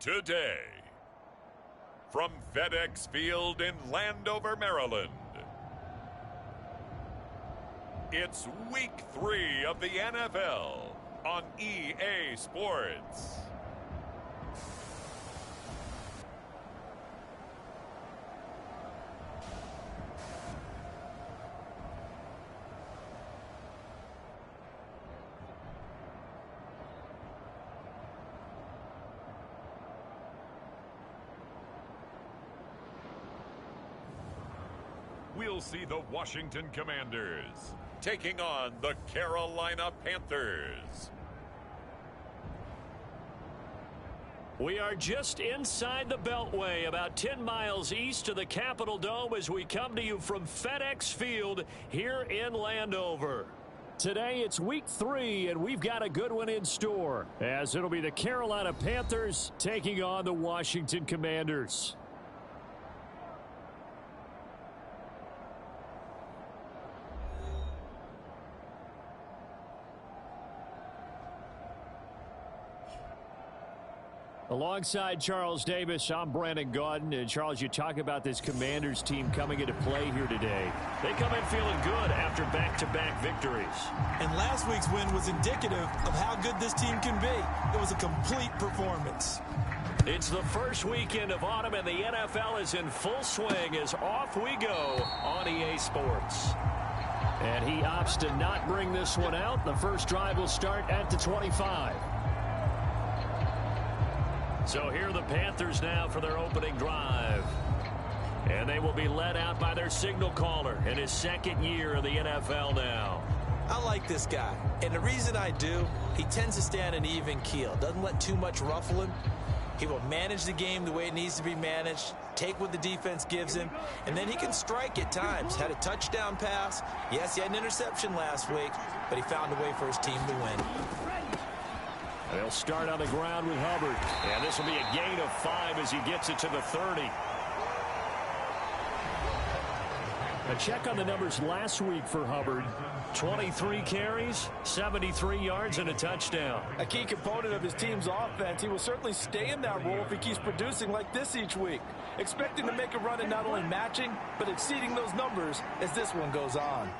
today. From FedEx Field in Landover, Maryland, it's Week 3 of the NFL on EA Sports. We'll see the Washington Commanders taking on the Carolina Panthers. We are just inside the Beltway, about 10 miles east of the Capitol Dome as we come to you from FedEx Field here in Landover. Today it's Week 3, and we've got a good one in store, as it'll be the Carolina Panthers taking on the Washington Commanders. Alongside Charles Davis, I'm Brandon Gaudin. And Charles, you talk about this Commanders team coming into play here today. They come in feeling good after back-to-back victories. And last week's win was indicative of how good this team can be. It was a complete performance. It's the first weekend of autumn, and the NFL is in full swing as off we go on EA Sports. And he opts to not bring this one out. The first drive will start at the 25. So here are the Panthers now for their opening drive. And they will be led out by their signal caller in his second year of the NFL now. I like this guy. And the reason I do, he tends to stay on an even keel. Doesn't let too much ruffle him. He will manage the game the way it needs to be managed, take what the defense gives him, and then he can strike at times. Had a touchdown pass. Yes, he had an interception last week, but he found a way for his team to win. They'll start on the ground with Hubbard. And this will be a gain of 5 as he gets it to the 30. A check on the numbers last week for Hubbard. 23 carries, 73 yards, and a touchdown. A key component of his team's offense. He will certainly stay in that role if he keeps producing like this each week. Expecting to make a run at not only matching, but exceeding those numbers as this one goes on.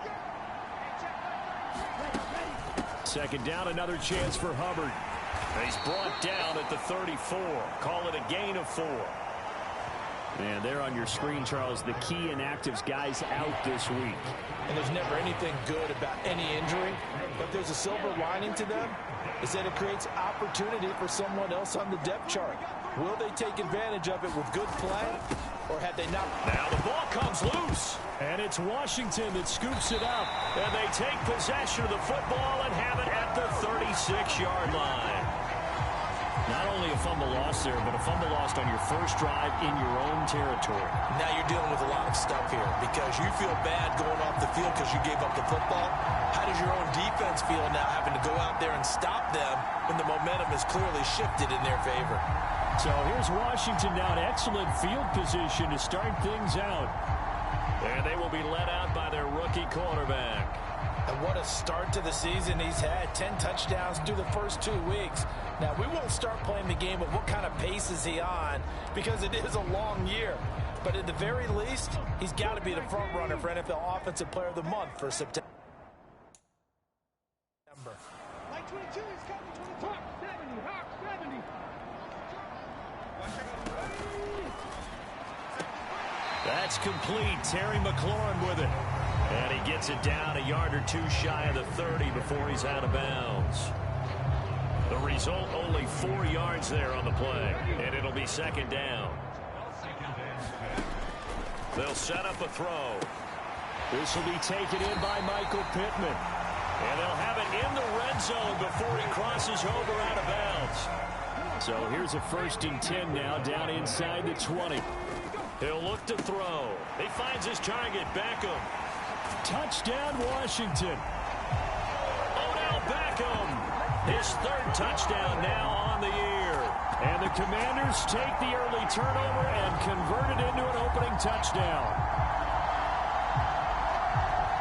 Second down, another chance for Hubbard. He's brought down at the 34. Call it a gain of 4. And there on your screen, Charles, the key inactives guys out this week. And there's never anything good about any injury, but there's a silver lining to them, is that it creates opportunity for someone else on the depth chart. Will they take advantage of it with good play, or had they not? Now the ball comes loose, and it's Washington that scoops it up, and they take possession of the football and have it at the 36-yard line. Not only a fumble loss there, but a fumble lost on your first drive in your own territory. Now you're dealing with a lot of stuff here because you feel bad going off the field because you gave up the football. How does your own defense feel now having to go out there and stop them when the momentum is clearly shifted in their favor? So here's Washington now in excellent field position to start things out. And they will be led out by their rookie quarterback. And what a start to the season he's had. 10 touchdowns through the first 2 weeks. Now, we won't start playing the game of what kind of pace is he on because it is a long year. But at the very least, he's got to be the front runner for NFL Offensive Player of the Month for September. Like 22 is coming, 22. Hawk 70. That's complete. Terry McLaurin with it. And he gets it down a yard or 2 shy of the 30 before he's out of bounds. The result, only 4 yards there on the play. And it'll be second down. They'll set up a throw. This will be taken in by Michael Pittman. And they'll have it in the red zone before he crosses over out of bounds. So here's a 1st and 10 now down inside the 20. He'll look to throw. He finds his target, Beckham. Touchdown, Washington. Odell Beckham. His 3rd touchdown now on the year. And the Commanders take the early turnover and convert it into an opening touchdown.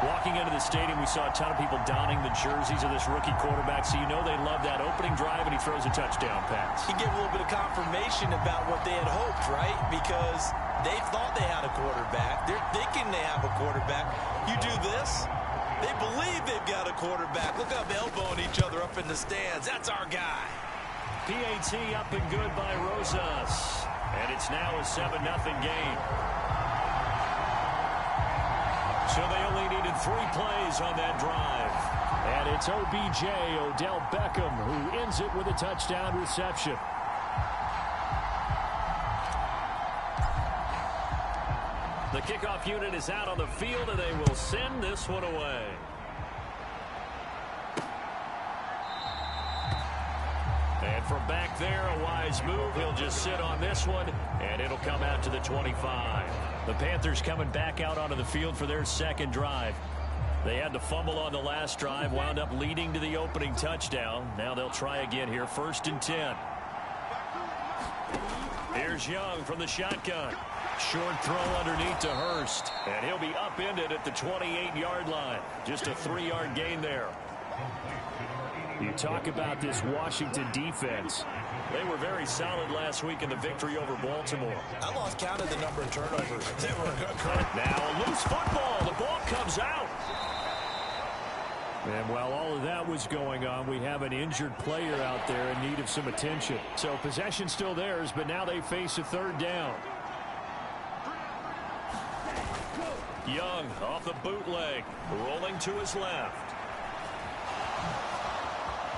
Walking into the stadium, we saw a ton of people donning the jerseys of this rookie quarterback, so you know they love that opening drive, and he throws a touchdown pass. He gave a little bit of confirmation about what they had hoped, right? Because they thought they had a quarterback. They're thinking they have a quarterback. You do this, they believe they've got a quarterback. Look up, elbowing each other up in the stands. That's our guy. PAT up and good by Rosas. And it's now a 7-0 game. So they only needed 3 plays on that drive. And it's OBJ, Odell Beckham, who ends it with a touchdown reception. The kickoff unit is out on the field, and they will send this one away. And from back there, a wise move. He'll just sit on this one, and it'll come out to the 25. The Panthers coming back out onto the field for their second drive. They had to fumble on the last drive, wound up leading to the opening touchdown. Now they'll try again here, 1st and 10. Here's Young from the shotgun. Short throw underneath to Hurst, and he'll be upended at the 28-yard line. Just a 3-yard gain there. You talk about this Washington defense. They were very solid last week in the victory over Baltimore. I lost count of the number of turnovers. They were good. Now a loose football. The ball comes out. And while all of that was going on, we have an injured player out there in need of some attention. So possession still theirs, but now they face a 3rd down. Young off the bootleg, rolling to his left.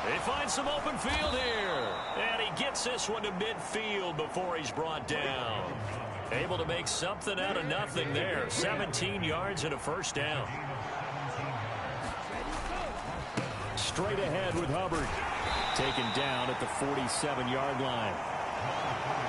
They find some open field here. And he gets this one to midfield before he's brought down. Able to make something out of nothing there. 17 yards and a 1st down. Straight ahead with Hubbard. Taken down at the 47-yard line.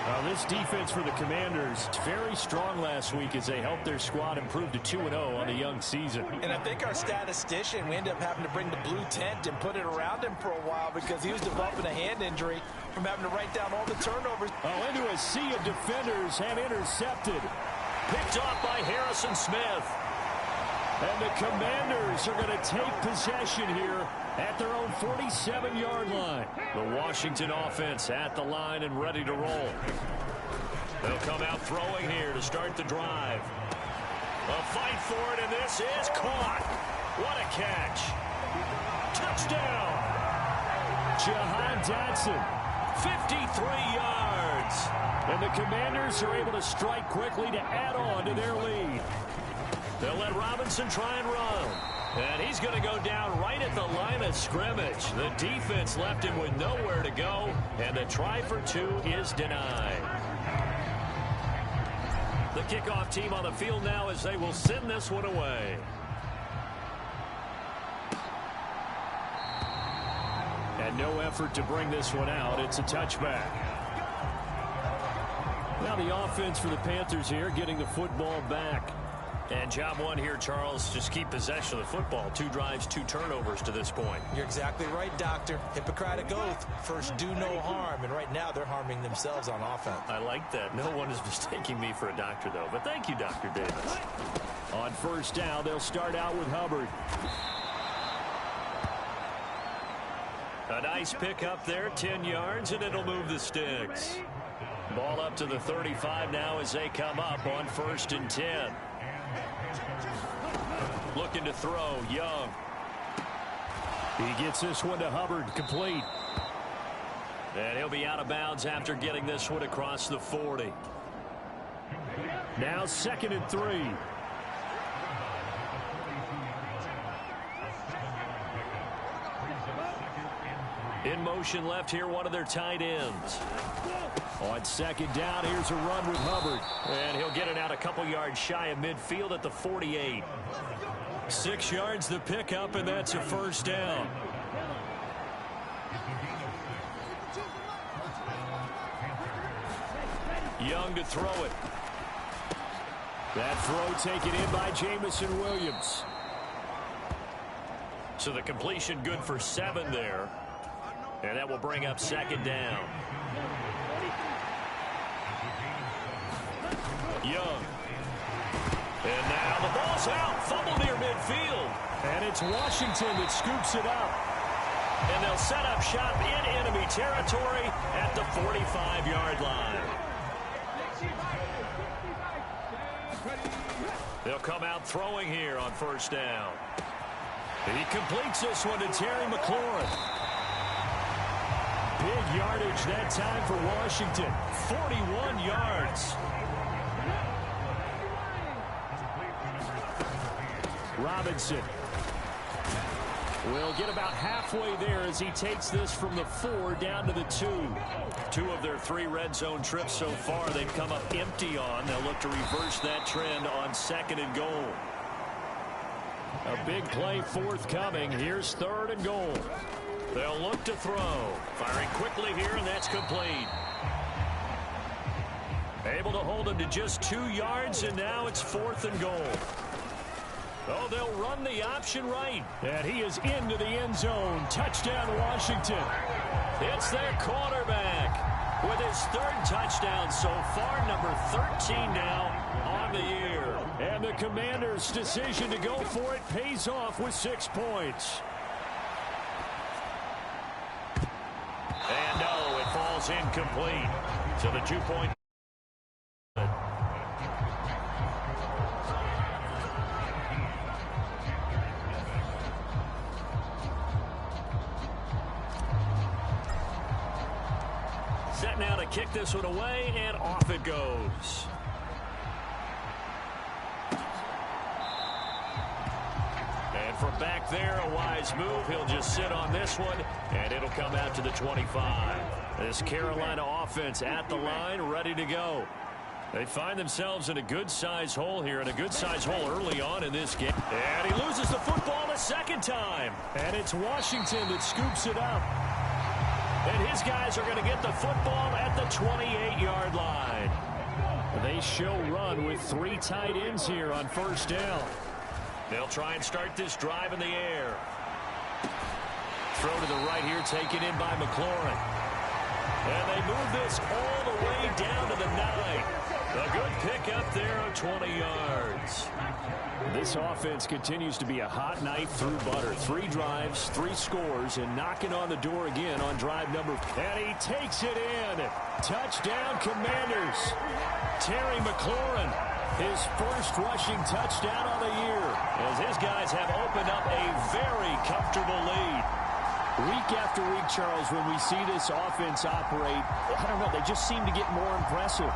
Now this defense for the Commanders, very strong last week as they helped their squad improve to 2-0 on the young season. And I think our statistician, we ended up having to bring the blue tent and put it around him for a while because he was developing a hand injury from having to write down all the turnovers. Oh, into a sea of defenders and intercepted. Picked off by Harrison Smith. And the Commanders are going to take possession here at their own 47-yard line. The Washington offense at the line and ready to roll. They'll come out throwing here to start the drive. A fight for it, and this is caught. What a catch. Touchdown. Jahan Dotson, 53 yards. And the Commanders are able to strike quickly to add on to their lead. They'll let Robinson try and run. And he's going to go down right at the line of scrimmage. The defense left him with nowhere to go. And the try for 2 is denied. The kickoff team on the field now as they will send this one away. And no effort to bring this one out. It's a touchback. Now the offense for the Panthers here getting the football back. And job 1 here, Charles, just keep possession of the football. 2 drives, 2 turnovers to this point. You're exactly right, Doctor. Hippocratic oath. First, do no harm. And right now, they're harming themselves on offense. I like that. No one is mistaking me for a doctor, though. But thank you, Dr. Davis. On 1st down, they'll start out with Hubbard. A nice pick up there, 10 yards, and it'll move the sticks. Ball up to the 35 now as they come up on 1st and 10. Looking to throw, Young. He gets this one to Hubbard, complete. And he'll be out of bounds after getting this one across the 40. Now 2nd and 3. In motion left here, one of their tight ends. On 2nd down, here's a run with Hubbard. And he'll get it out a couple yards shy of midfield at the 48. 6 yards the pickup, and that's a 1st down. Young to throw it. That throw taken in by Jamison Williams. So the completion good for 7 there. And that will bring up 2nd down. Young. And now Now the ball's out. Fumble near midfield. And it's Washington that scoops it up. And they'll set up shop in enemy territory at the 45-yard line. They'll come out throwing here on first down. He completes this one to Terry McLaurin. Big yardage that time for Washington. 41 yards. Robinson will get about halfway there as he takes this from the 4 down to the 2. 2 of their 3 red zone trips so far they've come up empty on. They'll look to reverse that trend on 2nd and goal. A big play forthcoming. Here's 3rd and goal. They'll look to throw. Firing quickly here, and that's complete. Able to hold him to just 2 yards, and now it's 4th and goal. Oh, they'll run the option right. And he is into the end zone. Touchdown, Washington. It's their quarterback with his 3rd touchdown so far, number 13 now on the year. And the Commanders' decision to go for it pays off with 6 points. And no, it falls incomplete. So the 2-point. Set now to kick this one away, and off it goes. And from back there, a wise move. He'll just sit on this one, and it'll come out to the 25. This Carolina offense at the line, ready to go. They find themselves in a good-sized hole here, and a good-sized hole early on in this game. And he loses the football a second time. And it's Washington that scoops it up. And his guys are going to get the football at the 28-yard line. They show run with 3 tight ends here on first down. They'll try and start this drive in the air. Throw to the right here, taken in by McLaurin. And they move this all the way down to the 9. A good pick up there of 20 yards. This offense continues to be a hot knife through butter. 3 drives, 3 scores, and knocking on the door again on drive number. And he takes it in. Touchdown, Commanders. Terry McLaurin, his first rushing touchdown on the year, as his guys have opened up a very comfortable lead. Week after week, Charles, when we see this offense operate, I don't know, they just seem to get more impressive.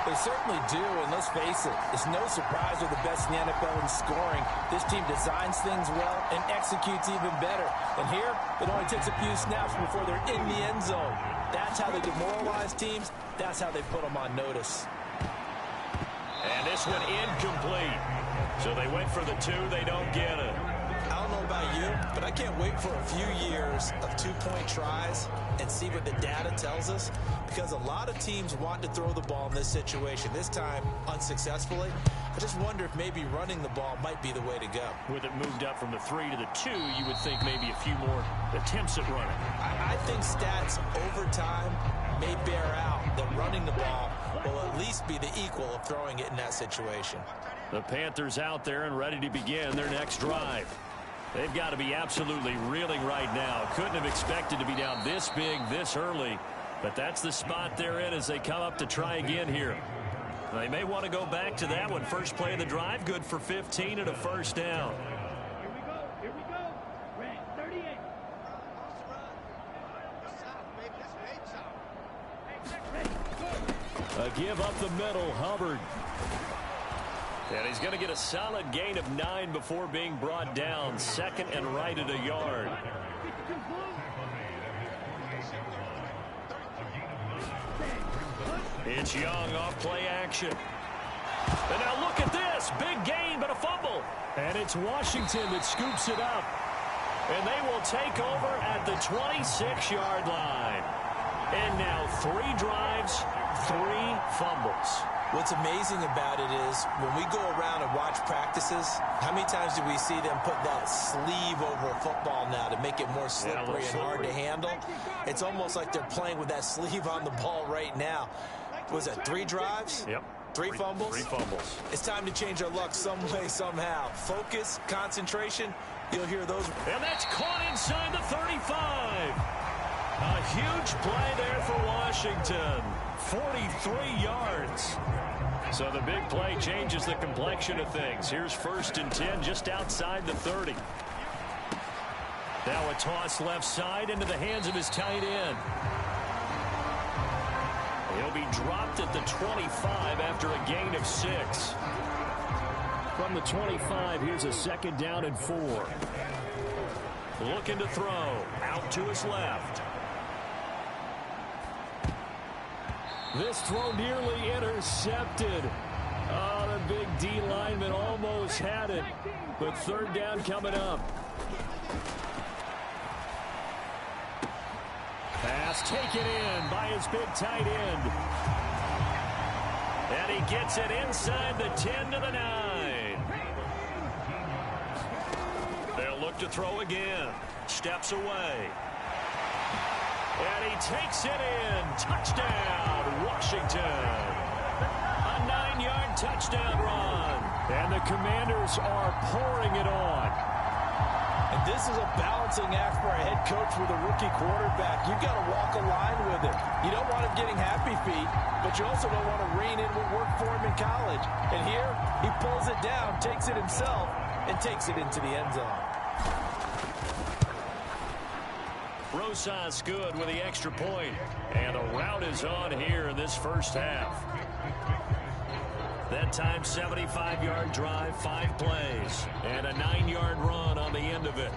They certainly do, and let's face it, it's no surprise they're the best in the NFL in scoring. This team designs things well and executes even better. And here, it only takes a few snaps before they're in the end zone. That's how they demoralize teams. That's how they put them on notice. And this one incomplete. So they went for the 2. They don't get it. I don't know about you, but I can't wait for a few years of 2-point tries and see what the data tells us, because a lot of teams want to throw the ball in this situation. This time, unsuccessfully. I just wonder if maybe running the ball might be the way to go. With it moved up from the 3 to the 2, you would think maybe a few more attempts at running. I think stats over time may bear out that running the ball will at least be the equal of throwing it in that situation. The Panthers out there and ready to begin their next drive. They've got to be absolutely reeling right now. Couldn't have expected to be down this big this early, but that's the spot they're in as they come up to try again here. They may want to go back to that one. First play of the drive, good for 15 and a first down. Here we go. Red 38. A give up the middle, Hubbard. And he's going to get a solid gain of 9 before being brought down. 2nd and right at a yard. It's Young off play action. And now look at this. Big gain, but a fumble. And it's Washington that scoops it up. And they will take over at the 26-yard line. And now 3 drives, 3 fumbles. What's amazing about it is when we go around and watch practices, how many times do we see them put that sleeve over a football now to make it more slippery and hard to handle? It's almost like they're playing with that sleeve on the ball right now. Was that 3 drives? Yep. Three fumbles? 3 fumbles. It's time to change our luck some way, somehow. Focus, concentration, you'll hear those. And that's caught inside the 35. A huge play there for Washington. 43 yards. So the big play changes the complexion of things. Here's 1st and 10 just outside the 30. Now a toss left side into the hands of his tight end. He'll be dropped at the 25 after a gain of 6. From the 25, here's a 2nd down and 4. Looking to throw. Out to his left. This throw nearly intercepted. Oh, the big D lineman almost had it. But 3rd down coming up. Pass taken in by his big tight end. And he gets it inside the 10 to the 9. They'll look to throw again. Steps away. And he takes it in. Touchdown, Washington. A 9-yard touchdown run. And the Commanders are pouring it on. And this is a balancing act for a head coach with a rookie quarterback. You've got to walk a line with it. You don't want him getting happy feet, but you also don't want to rein in what worked for him in college. And here, he pulls it down, takes it himself, and takes it into the end zone. Rosas good with the extra point. And the route is on here in this first half. That time, 75-yard drive, 5 plays, and a 9-yard run on the end of it.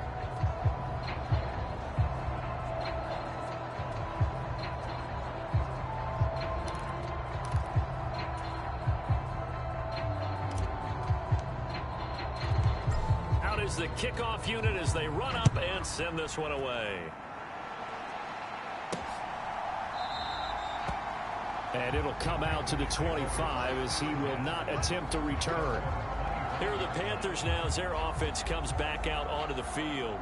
Out is the kickoff unit as they run up and send this one away. And it'll come out to the 25 as he will not attempt to return. Here are the Panthers now as their offense comes back out onto the field.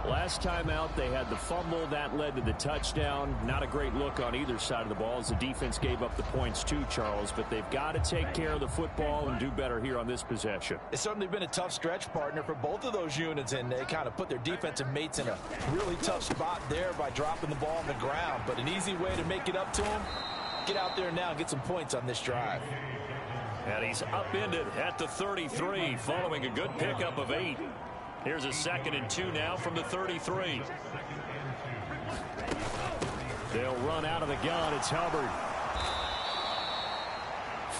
Last time out, they had the fumble. That led to the touchdown. Not a great look on either side of the ball as the defense gave up the points too, Charles. But they've got to take care of the football and do better here on this possession. It's certainly been a tough stretch, partner, for both of those units, and they kind of put their defensive mates in a really tough spot there by dropping the ball on the ground. But an easy way to make it up to them. Get out there now and get some points on this drive. And he's upended at the 33 following a good pickup of 8. Here's a 2nd and 2 now from the 33. They'll run out of the gun. It's Hubbard.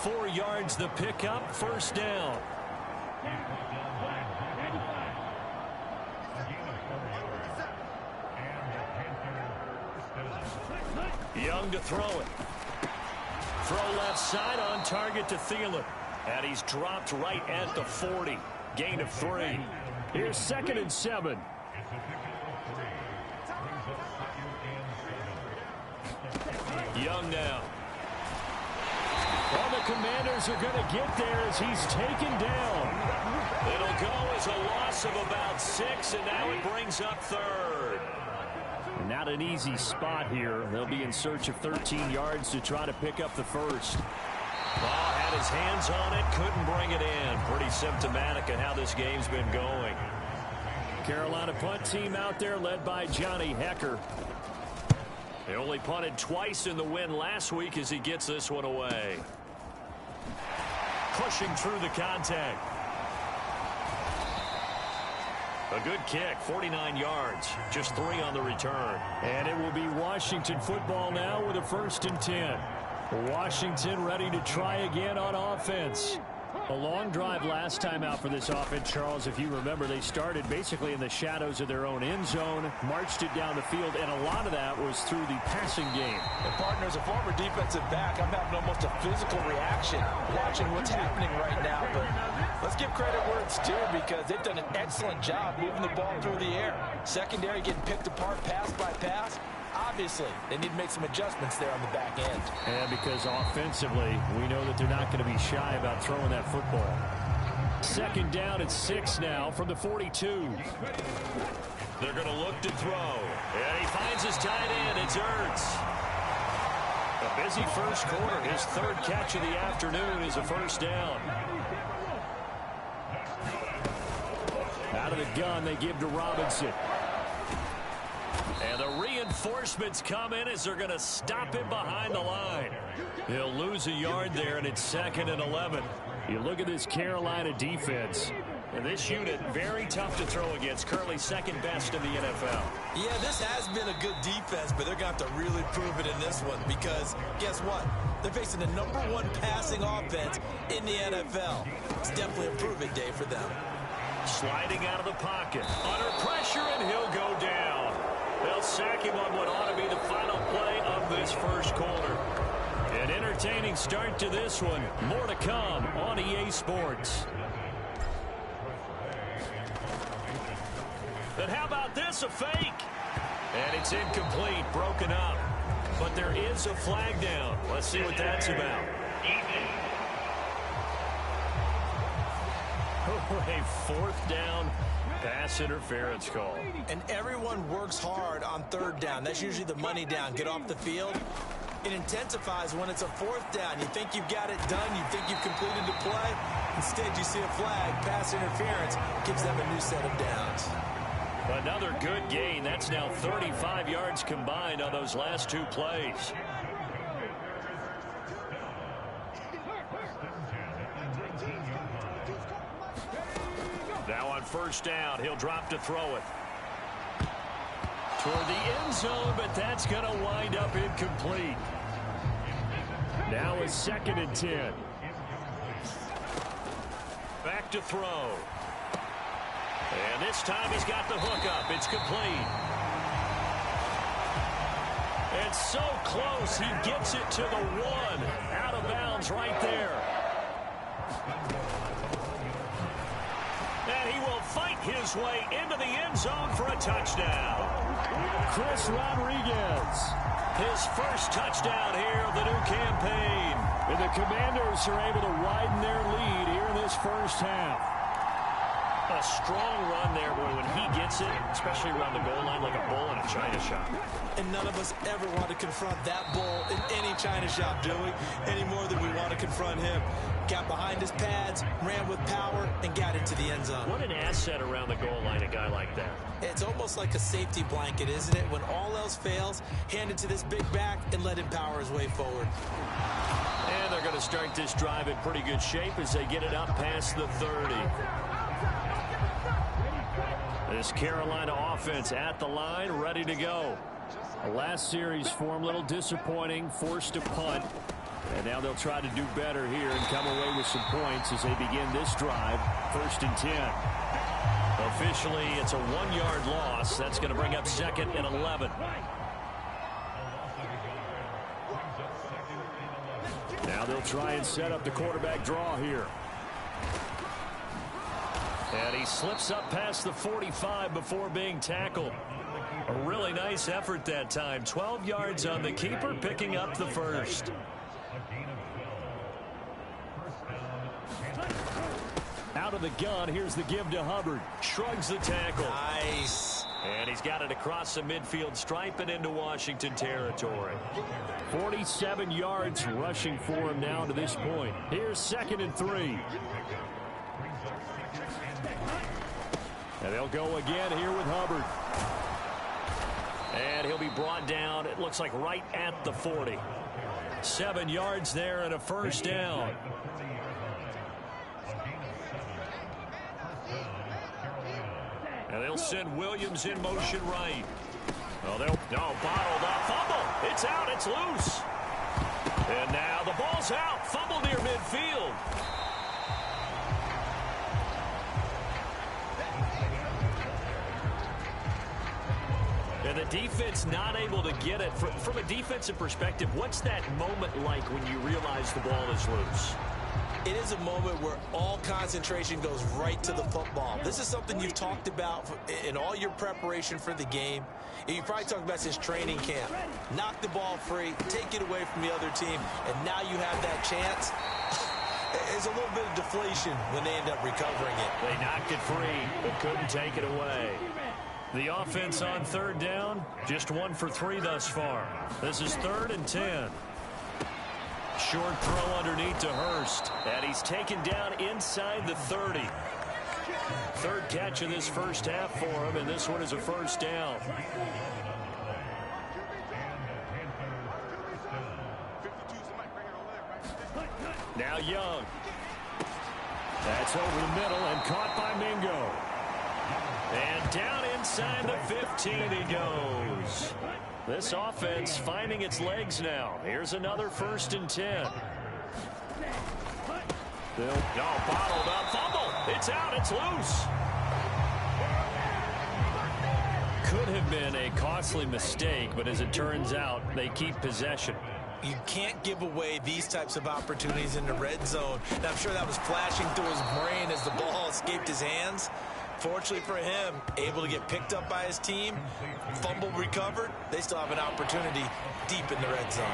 4 yards the pickup. 1st down. Young to throw it. Throw left side on target to Thielen. And he's dropped right at the 40. Gain of 3. Here's 2nd and 7. Young now. Well, the Commanders are going to get there as he's taken down. It'll go as a loss of about 6, and now it brings up 3rd. Not an easy spot here. They'll be in search of 13 yards to try to pick up the 1st. Ball had his hands on it, couldn't bring it in. Pretty symptomatic of how this game's been going. Carolina punt team out there led by Johnny Hecker. They only punted twice in the win last week as he gets this one away. Pushing through the contact. A good kick, 49 yards, just 3 on the return. And it will be Washington football now with a 1st and 10. Washington ready to try again on offense. A long drive last time out for this offense, Charles. If you remember, they started basically in the shadows of their own end zone, marched it down the field, and a lot of that was through the passing game. And partner, as a former defensive back, I'm having almost a physical reaction watching what's happening right now. But let's give credit where it's due because they've done an excellent job moving the ball through the air. Secondary getting picked apart pass by pass. Obviously, they need to make some adjustments there on the back end. And because offensively, we know that they're not going to be shy about throwing that football. 2nd down at 6 now from the 42. They're going to look to throw. And he finds his tight end. It's Ertz. A busy first quarter. His third catch of the afternoon is a first down. Out of the gun, they give to Robinson. And the reinforcements come in as they're going to stop him behind the line. He'll lose a yard there, and it's 2nd and 11. You look at this Carolina defense. And this unit, very tough to throw against. Currently second best in the NFL. Yeah, this has been a good defense, but they're going to have to really prove it in this one because guess what? They're facing the #1 passing offense in the NFL. It's definitely a prove-it day for them. Sliding out of the pocket. Under pressure, and he'll go down. They'll sack him on what ought to be the final play of this first quarter. An entertaining start to this one. More to come on EA Sports. But how about this, a fake? And it's incomplete, broken up. But there is a flag down. Let's see what that's about. A 4th down pass interference call. And everyone works hard on 3rd down. That's usually the money down. Get off the field. It intensifies when it's a 4th down. You think you've got it done. You think you've completed the play. Instead, you see a flag. Pass interference gives them a new set of downs. Another good gain. That's now 35 yards combined on those last 2 plays. Now on 1st down, he'll drop to throw it. Toward the end zone, but that's going to wind up incomplete. Now it's 2nd and 10. Back to throw. And this time he's got the hook up. It's complete. And so close, he gets it to the 1. Out of bounds right there. And he will fight his way into the end zone for a touchdown. Chris Rodriguez. His first touchdown here of the new campaign. And the Commanders are able to widen their lead here in this first half. A strong run there, boy, when he gets it, especially around the goal line like a bull in a china shop. And none of us ever want to confront that bull in any china shop, do we? Any more than we want to confront him. Got behind his pads, ran with power, and got into the end zone. What an asset around the goal line, a guy like that. It's almost like a safety blanket, isn't it? When all else fails, hand it to this big back and let him power his way forward. And they're going to start this drive in pretty good shape as they get it up past the 30. This Carolina offense at the line, ready to go. The last series for him, a little disappointing, forced to punt. And now they'll try to do better here and come away with some points as they begin this drive. 1st and 10. Officially, it's a 1-yard loss. That's going to bring up 2nd and 11. Now they'll try and set up the quarterback draw here. And he slips up past the 45 before being tackled. A really nice effort that time. 12 yards on the keeper, picking up the first. Out of the gun, here's the give to Hubbard. Shrugs the tackle. Nice. And he's got it across the midfield stripe and into Washington territory. 47 yards rushing for him now to this point. Here's 2nd and 3. And they'll go again here with Hubbard. And he'll be brought down, it looks like right at the 40. 7 yards there and a first down. And they'll send Williams in motion right. Oh, they'll bottled up. Fumble. It's out. It's loose. And now the ball's out. Fumble near midfield. And the defense not able to get it. From a defensive perspective, what's that moment like when you realize the ball is loose? It is a moment where all concentration goes right to the football. This is something you've talked about in all your preparation for the game. You probably talked about since training camp. Knock the ball free, take it away from the other team, and now you have that chance. There's a little bit of deflation when they end up recovering it. They knocked it free, but couldn't take it away. The offense on 3rd down, just 1 for 3 thus far. This is 3rd and 10. short throw underneath to Hurst. And he's taken down inside the 30. Third catch of this first half for him, and this one is a first down. Now Young. That's over the middle and caught by Mingo. And down inside the 15 he goes. This offense finding its legs now. Here's another 1st and 10. Bottled up. Fumble. It's out. It's loose. Could have been a costly mistake, but as it turns out, they keep possession. You can't give away these types of opportunities in the red zone. And I'm sure that was flashing through his brain as the ball escaped his hands. Fortunately for him, able to get picked up by his team, fumble recovered. They still have an opportunity deep in the red zone.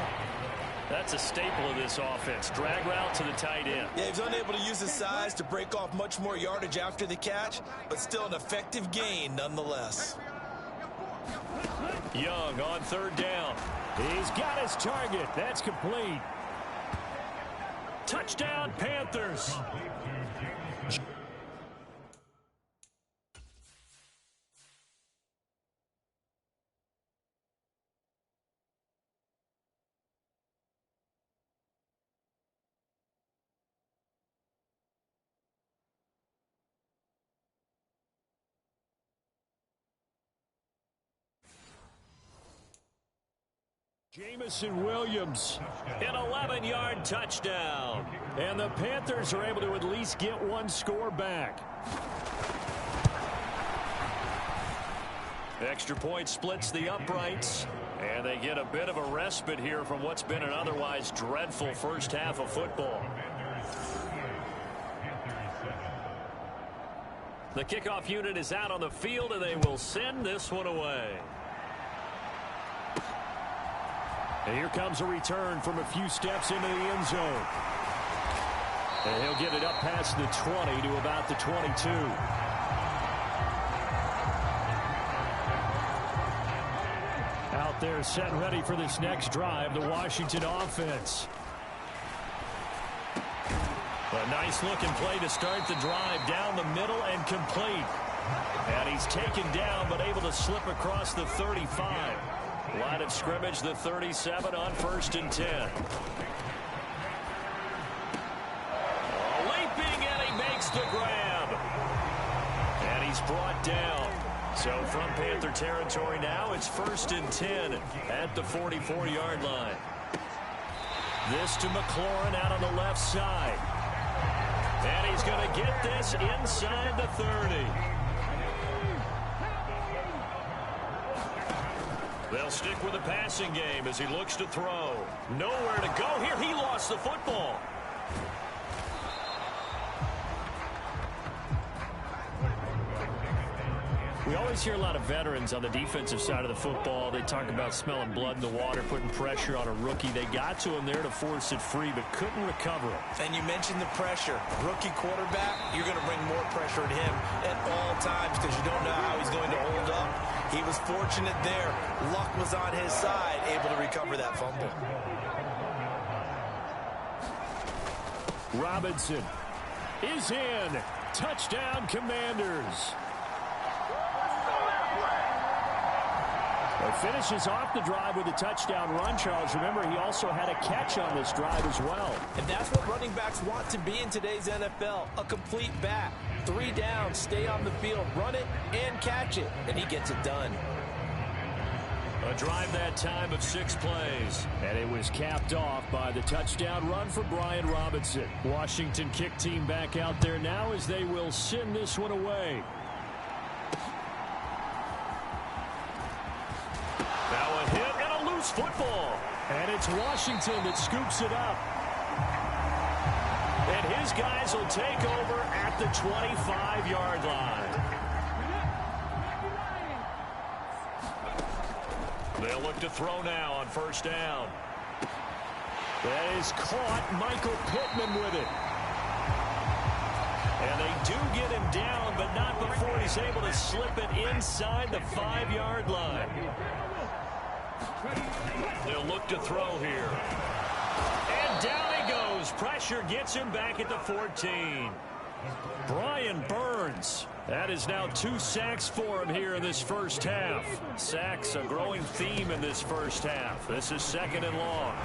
That's a staple of this offense. Drag route to the tight end. Yeah, he was unable to use his size to break off much more yardage after the catch, but still an effective gain nonetheless. Young on 3rd down. He's got his target. That's complete. Touchdown, Panthers. Jamison Williams. An 11-yard touchdown. And the Panthers are able to at least get one score back. Extra point splits the uprights. And they get a bit of a respite here from what's been an otherwise dreadful first half of football. The kickoff unit is out on the field, and they will send this one away. And here comes a return from a few steps into the end zone. And he'll get it up past the 20 to about the 22. Out there set ready for this next drive, the Washington offense. A nice looking play to start the drive down the middle and complete. And he's taken down but able to slip across the 35. Line of scrimmage, the 37 on 1st and 10. Leaping, and he makes the grab. And he's brought down. So from Panther territory now, it's 1st and 10 at the 44-yard line. This to McLaurin out on the left side. And he's going to get this inside the 30. They'll stick with the passing game as he looks to throw. Nowhere to go here. He lost the football. We always hear a lot of veterans on the defensive side of the football. They talk about smelling blood in the water, putting pressure on a rookie. They got to him there to force it free, but couldn't recover it. And you mentioned the pressure. Rookie quarterback, you're going to bring more pressure at him at all times because you don't know how he's going to hold up. He was fortunate there. Luck was on his side, able to recover that fumble. Robinson is in. Touchdown, Commanders. Finishes off the drive with a touchdown run, Charles. Remember, he also had a catch on this drive as well. And that's what running backs want to be in today's NFL, a complete back. 3 downs, stay on the field, run it, and catch it. And he gets it done. A drive that time of 6 plays. And it was capped off by the touchdown run for Brian Robinson. Washington kick team back out there now as they will send this one away. Now a hit and a loose football. And it's Washington that scoops it up. And his guys will take over at the 25-yard line. They'll look to throw now on 1st down. That is caught. Michael Pittman with it. And they do get him down, but not before he's able to slip it inside the 5-yard line. They'll look to throw here. And down throws. Pressure gets him back at the 14. Brian Burns. That is now 2 sacks for him here in this first half. Sacks, a growing theme in this first half. This is 2nd and long.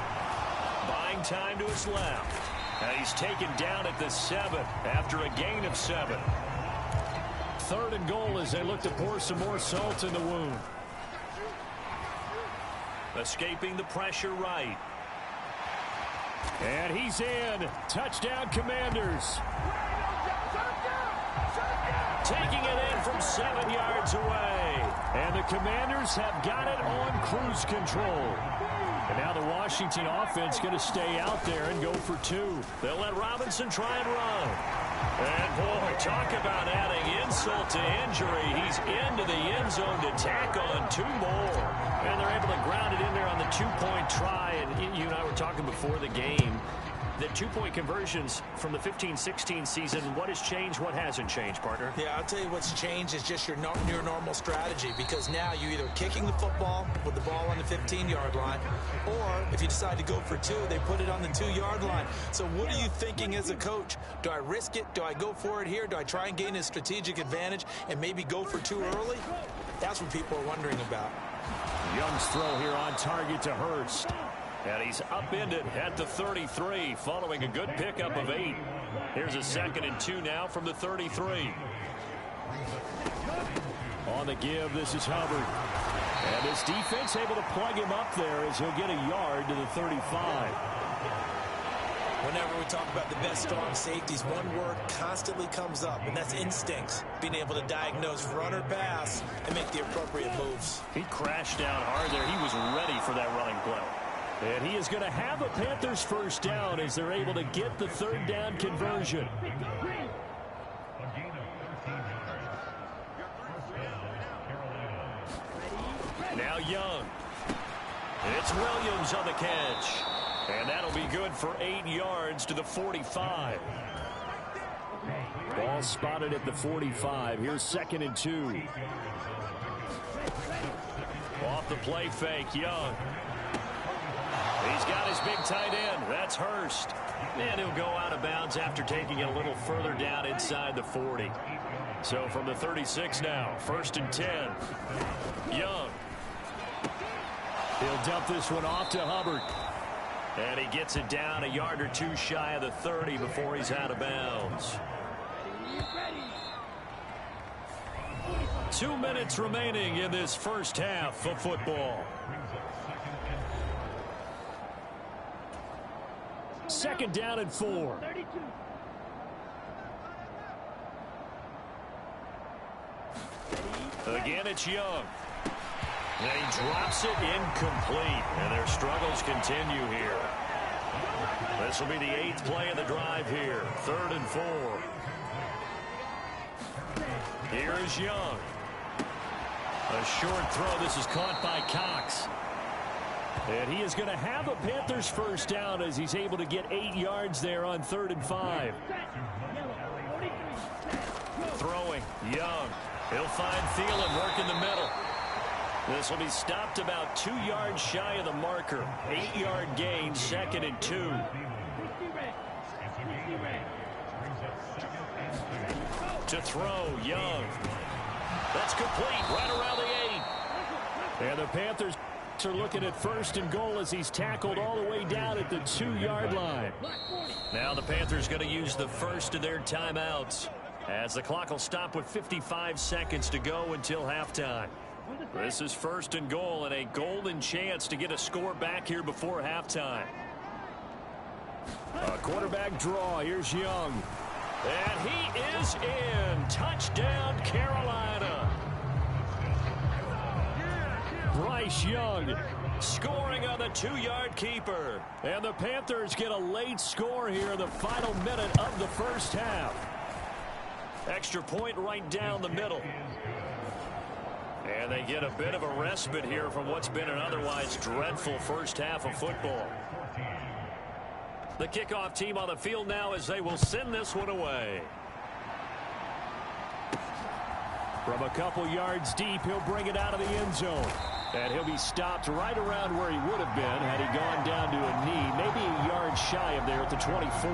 Buying time to his left. And he's taken down at the 7 after a gain of 7. 3rd and goal as they look to pour some more salt in the wound. Escaping the pressure right. And he's in. Touchdown, Commanders. Taking it in from 7 yards away. And the Commanders have got it on cruise control. And now the Washington offense going to stay out there and go for 2. They'll let Robinson try and run. And, boy, talk about adding insult to injury. He's into the end zone to tack on 2 more. And they're able to ground it in there on the 2-point try. And you and I were talking before the game. The 2-point conversions from the 15-16 season, what has changed, what hasn't changed, partner? Yeah, I'll tell you what's changed is just your normal strategy, because now you're either kicking the football with the ball on the 15-yard line, or if you decide to go for 2, they put it on the 2-yard line. So what are you thinking as a coach? Do I risk it? Do I go for it here? Do I try and gain a strategic advantage and maybe go for 2 early? That's what people are wondering about. Young's throw here on target to Hurst. And he's upended at the 33 following a good pickup of 8. Here's a 2nd and 2 now from the 33. On the give, this is Hubbard. And this defense able to plug him up there as he'll get a yard to the 35. Whenever we talk about the best strong safeties, one word constantly comes up, and that's instincts. Being able to diagnose run or pass and make the appropriate moves. He crashed down hard there. He was ready for that running play. And he is going to have a Panthers first down as they're able to get the 3rd down conversion. Now Young. It's Williams on the catch. And that'll be good for 8 yards to the 45. Ball spotted at the 45. Here's 2nd and 2. Off the play fake, Young. He's got his big tight end. That's Hurst. And he'll go out of bounds after taking it a little further down inside the 40. So from the 36 now, 1st and 10. Young. He'll dump this one off to Hubbard. And he gets it down a yard or 2 shy of the 30 before he's out of bounds. 2 minutes remaining in this first half of football. 2nd down and 4. Again, it's Young. And he drops it incomplete. And their struggles continue here. This will be the 8th play of the drive here. 3rd and 4. Here is Young. A short throw. This is caught by Cox. And he is going to have a Panthers first down as he's able to get 8 yards there on 3rd and 5. Throwing, Young. He'll find Thielen, work in the middle. This will be stopped about 2 yards shy of the marker. 8-yard gain, 2nd and 2. To throw, Young. That's complete, right around the 8. And the Panthers are looking at 1st and goal as he's tackled all the way down at the 2-yard line. Now the Panthers going to use the first of their timeouts as the clock will stop with 55 seconds to go until halftime. This is 1st and goal and a golden chance to get a score back here before halftime. A quarterback draw. Here's Young. And he is in. Touchdown, Carolina. Bryce Young scoring on the 2-yard keeper. And the Panthers get a late score here in the final minute of the first half. Extra point right down the middle. And they get a bit of a respite here from what's been an otherwise dreadful first half of football. The kickoff team on the field now as they will send this one away. From a couple yards deep, he'll bring it out of the end zone. And he'll be stopped right around where he would have been had he gone down to a knee, maybe a yard shy of there at the 24.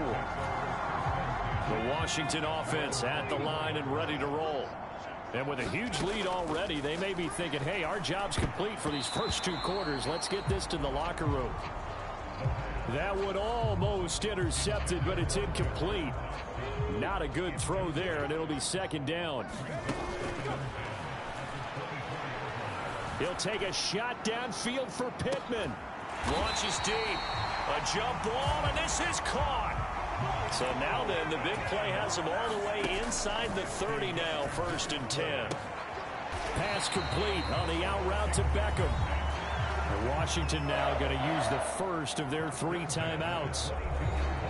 The Washington offense at the line and ready to roll. And with a huge lead already, they may be thinking, hey, our job's complete for these first 2 quarters. Let's get this to the locker room. That one almost intercepted, but it's incomplete. Not a good throw there, and it'll be second down. He'll take a shot downfield for Pittman. Launches deep. A jump ball, and this is caught. So now then, the big play has him all the way inside the 30 now, 1st and 10. Pass complete on the out route to Beckham. And Washington now going to use the first of their 3 timeouts,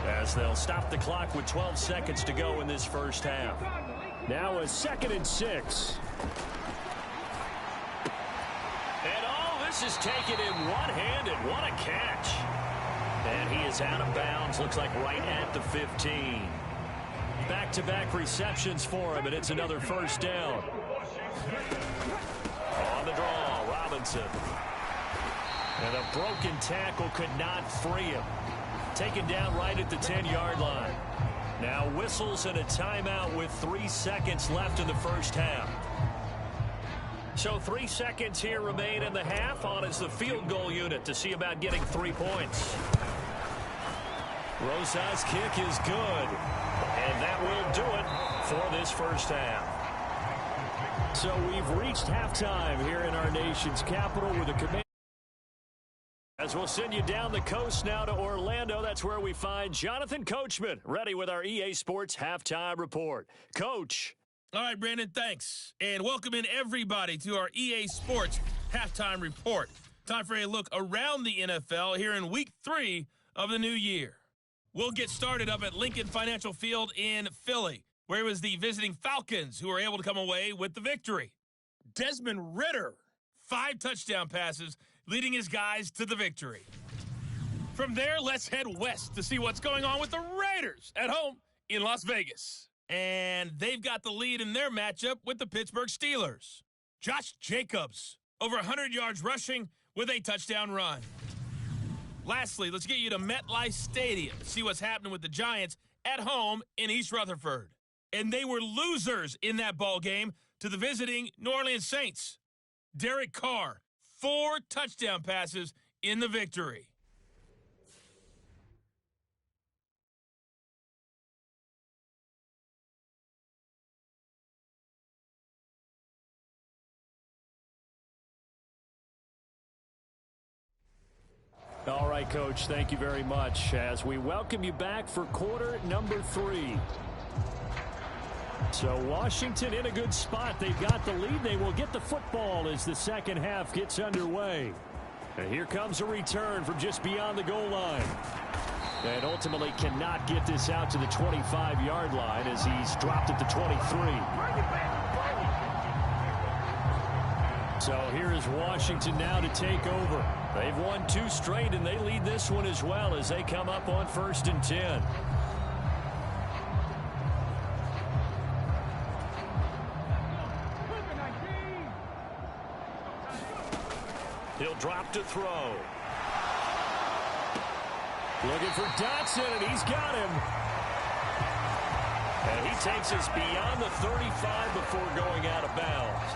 as they'll stop the clock with 12 seconds to go in this first half. Now a 2nd and 6. And this is taken in one-handed. What a catch. And he is out of bounds, looks like right at the 15. Back-to-back receptions for him, and it's another first down. On the draw, Robinson. And a broken tackle could not free him. Taken down right at the 10-yard line. Now whistles and a timeout with 3 seconds left in the first half. So 3 seconds here remain in the half. On is the field goal unit to see about getting 3 points. Rosa's kick is good. And that will do it for this first half. So we've reached halftime here in our nation's capital with the command. As we'll send you down the coast now to Orlando, that's where we find Jonathan Coachman, ready with our EA Sports Halftime Report. Coach. All right, Brandon, thanks. And welcome in everybody to our EA Sports Halftime Report. Time for a look around the NFL here in Week 3 of the new year. We'll get started up at Lincoln Financial Field in Philly, where it was the visiting Falcons who were able to come away with the victory. Desmond Ridder, 5 touchdown passes, leading his guys to the victory. From there, let's head west to see what's going on with the Raiders at home in Las Vegas. And they've got the lead in their matchup with the Pittsburgh Steelers. Josh Jacobs, over 100 yards rushing with a touchdown run. Lastly, let's get you to MetLife Stadium to see what's happening with the Giants at home in East Rutherford. And they were losers in that ball game to the visiting New Orleans Saints. Derek Carr, 4 touchdown passes in the victory. All right, Coach, thank you very much as we welcome you back for quarter number 3. So Washington in a good spot. They've got the lead. They will get the football as the second half gets underway. And here comes a return from just beyond the goal line. And ultimately cannot get this out to the 25-yard line as he's dropped at the 23. So here is Washington now to take over. They've won 2 straight, and they lead this one as well as they come up on 1st and 10. He'll drop to throw. Looking for Dotson, and he's got him. And he takes us beyond the 35 before going out of bounds.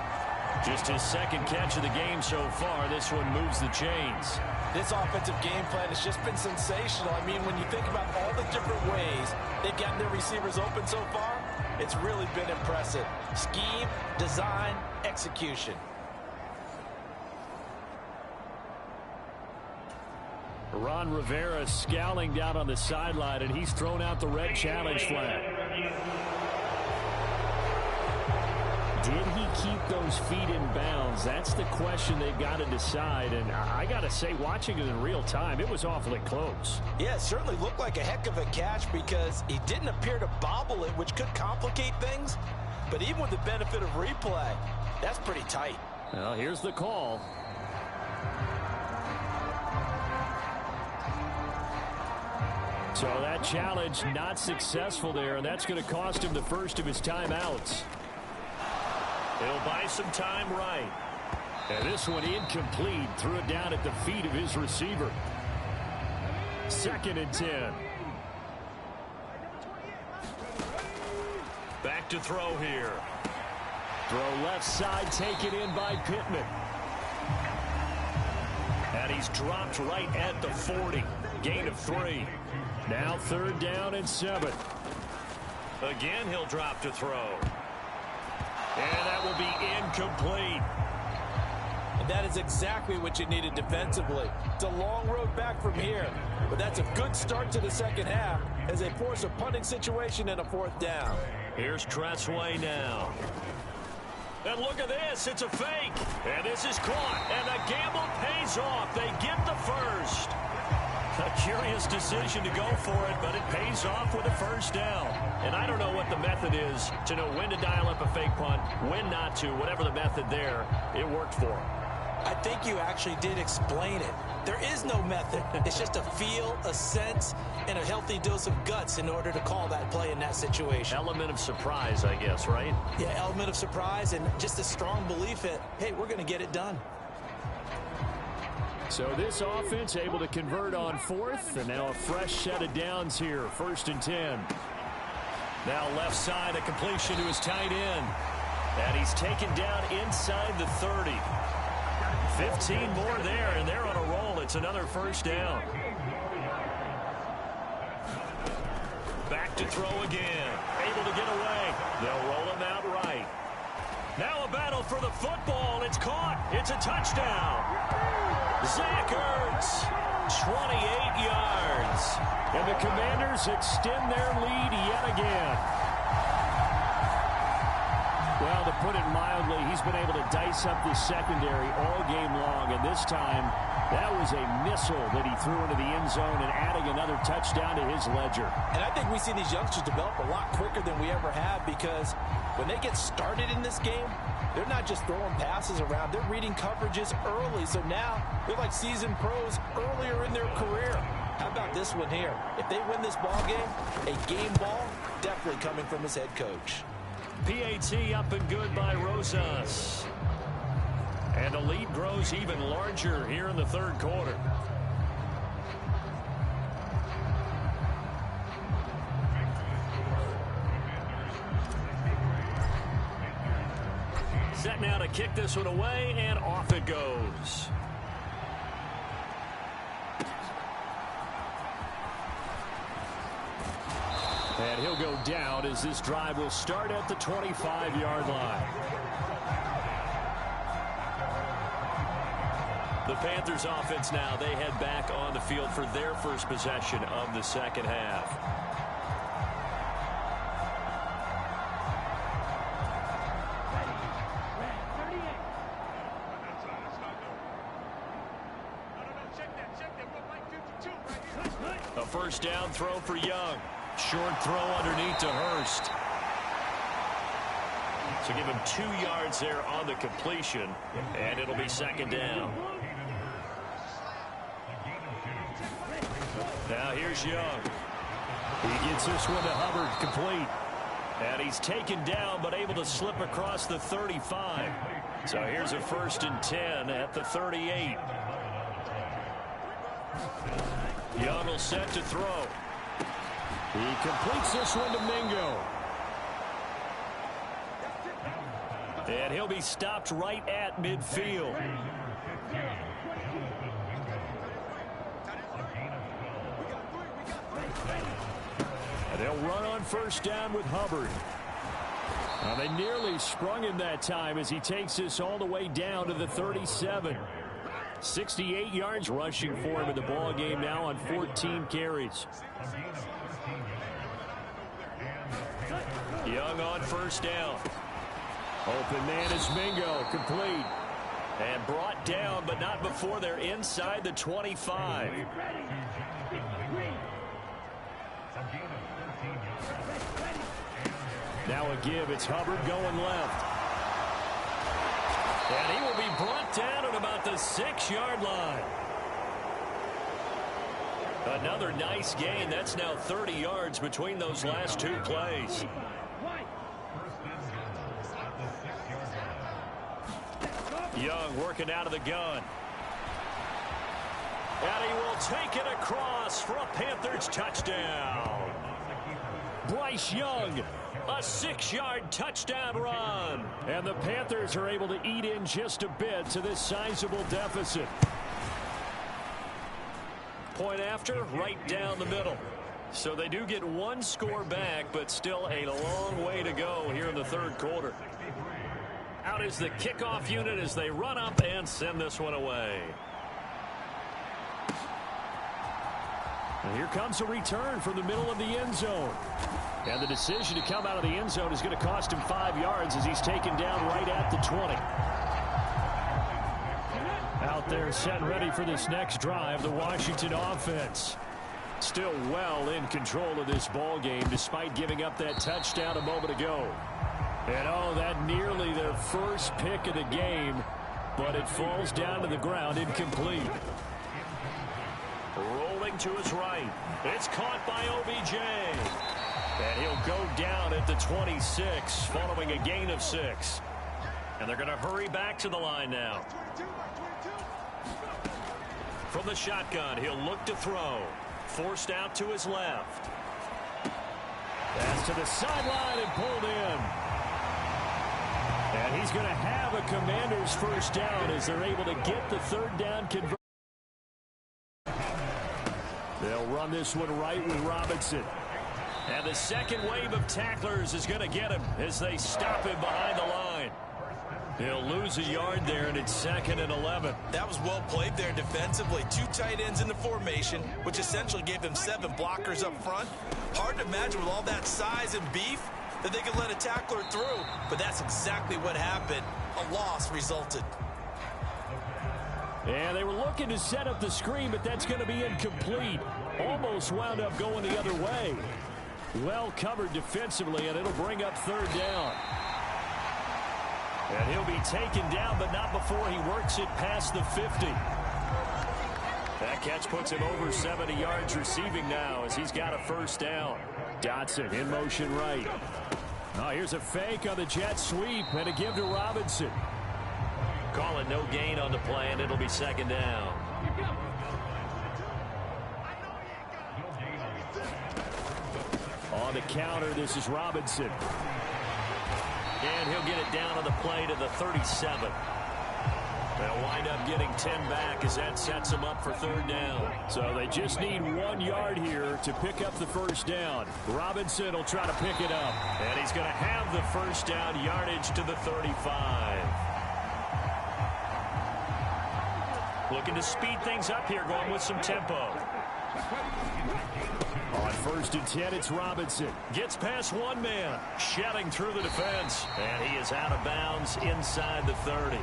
Just his second catch of the game so far. This one moves the chains. This offensive game plan has just been sensational. I mean, when you think about all the different ways they've gotten their receivers open so far, it's really been impressive. Scheme, design, execution. Ron Rivera scowling down on the sideline, and he's thrown out the red challenge flag. Did he keep those feet in bounds? That's the question they've got to decide. And I got to say, watching it in real time, it was awfully close. Yeah, it certainly looked like a heck of a catch because he didn't appear to bobble it, which could complicate things. But even with the benefit of replay, that's pretty tight. Well, here's the call. So that challenge not successful there, and that's going to cost him the first of his timeouts. He'll buy some time right. And this one incomplete. Threw it down at the feet of his receiver. 2nd and 10. Back to throw here. Throw left side, taken in by Pittman. And he's dropped right at the 40. Gain of 3. Now 3rd down and 7. Again, he'll drop to throw. And that will be incomplete. And that is exactly what you needed defensively. It's a long road back from here, but that's a good start to the second half as they force a punting situation and a 4th down. Here's Tressway now. And look at this. It's a fake. And this is caught. And the gamble pays off. They get the first. A curious decision to go for it, but it pays off with a 1st down. And I don't know what the method is to know when to dial up a fake punt, when not to. Whatever the method there, it worked for him. I think you actually did explain it. There is no method. It's just a feel, a sense, and a healthy dose of guts in order to call that play in that situation. Element of surprise, I guess, right? Yeah, element of surprise and just a strong belief that, hey, we're going to get it done. So this offense able to convert on 4th, and now a fresh set of downs here. 1st and 10. Now left side, a completion to his tight end. And he's taken down inside the 30. 15 more there, and they're on a roll. It's another 1st down. Back to throw again. Able to get away. They'll roll him out right. Now a battle for the football. It's caught. It's a touchdown. Zach Ertz, 28 yards. And the Commanders extend their lead yet again. Well, to put it mildly, he's been able to dice up the secondary all game long, and this time that was a missile that he threw into the end zone and adding another touchdown to his ledger. And I think we see these youngsters develop a lot quicker than we ever have, because when they get started in this game, they're not just throwing passes around. They're reading coverages early, so now they're like seasoned pros earlier in their career. How about this one here? If they win this ball game, a game ball definitely coming from his head coach. PAT up and good by Rosas. And the lead grows even larger here in the 3rd quarter. Set now to kick this one away, and off it goes. And he'll go down as this drive will start at the 25-yard line. The Panthers offense now, they head back on the field for their first possession of the second half. A 1st down throw for Young. Short throw underneath to Hurst. So give him 2 yards there on the completion, and it'll be 2nd down. Now here's Young. He gets this one to Hubbard, complete. And he's taken down, but able to slip across the 35. So here's a 1st and 10 at the 38. Young will set to throw. He completes this one to Mingo. And he'll be stopped right at midfield. And they'll run on 1st down with Hubbard. Now they nearly sprung him that time as he takes this all the way down to the 37. 68 yards rushing for him in the ball game now on 14 carries. Young on 1st down. Open man is Mingo, complete. And brought down, but not before they're inside the 25. Now a give, it's Hubbard going left. And he will be brought down at about the 6-yard line. Another nice gain. That's now 30 yards between those last 2 plays. Young working out of the gun. And he will take it across for a Panthers touchdown. Bryce Young, a 6-yard touchdown run. And the Panthers are able to eat in just a bit to this sizable deficit. Point after, right down the middle. So they do get one score back, but still a long way to go here in the third quarter. Out is the kickoff unit as they run up and send this one away. And here comes a return from the middle of the end zone. And the decision to come out of the end zone is going to cost him 5 yards as he's taken down right at the 20. Out there set and ready for this next drive, the Washington offense. Still well in control of this ball game despite giving up that touchdown a moment ago. And oh, that nearly their first pick of the game, but it falls down to the ground incomplete. Rolling to his right. It's caught by OBJ. And he'll go down at the 26 following a gain of 6. And they're going to hurry back to the line now. From the shotgun, he'll look to throw. Forced out to his left. Pass to the sideline and pulled in. And he's going to have a Commanders first down as they're able to get the third down conversion. They'll run this one right with Robinson. And the second wave of tacklers is going to get him as they stop him behind the line. He'll lose a yard there, and it's 2nd and 11. That was well played there defensively. 2 tight ends in the formation, which essentially gave them 7 blockers up front. Hard to imagine with all that size and beef that they could let a tackler through, but that's exactly what happened. A loss resulted. And they were looking to set up the screen, but that's going to be incomplete. Almost wound up going the other way. Well covered defensively, and it'll bring up third down. And he'll be taken down, but not before he works it past the 50. That catch puts him over 70 yards receiving now as he's got a first down. Dotson in motion right. Oh, here's a fake on the jet sweep and a give to Robinson. Call it no gain on the play, and it'll be 2nd down. On the counter, this is Robinson. And he'll get it down on the play to the 37. They'll wind up getting 10 back as that sets them up for third down. So they just need 1 yard here to pick up the first down. Robinson will try to pick it up. And he's going to have the first down yardage to the 35. Looking to speed things up here, going with some tempo. On 1st and 10, it's Robinson. Gets past one man, shedding through the defense. And he is out of bounds inside the 30.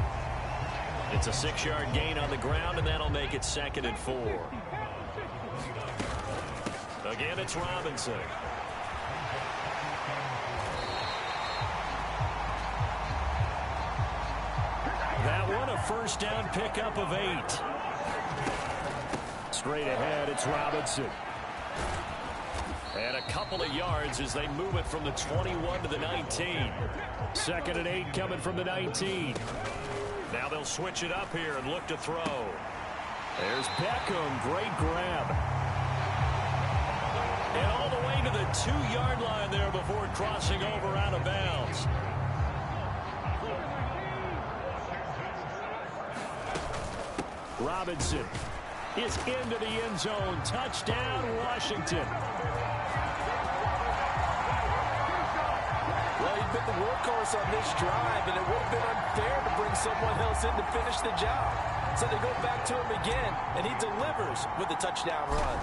It's a 6-yard gain on the ground, and that'll make it 2nd and 4. Again, it's Robinson. That one, a first down pickup of 8. Straight ahead, it's Robinson. And a couple of yards as they move it from the 21 to the 19. 2nd and 8 coming from the 19. Now they'll switch it up here and look to throw. There's Beckham. Great grab. And all the way to the 2-yard line there before crossing over out of bounds. Robinson is into the end zone. Touchdown, Washington. Well, he's been the workhorse on this drive, and it would have been unfair to bring someone else in to finish the job. So they go back to him again, and he delivers with the touchdown run.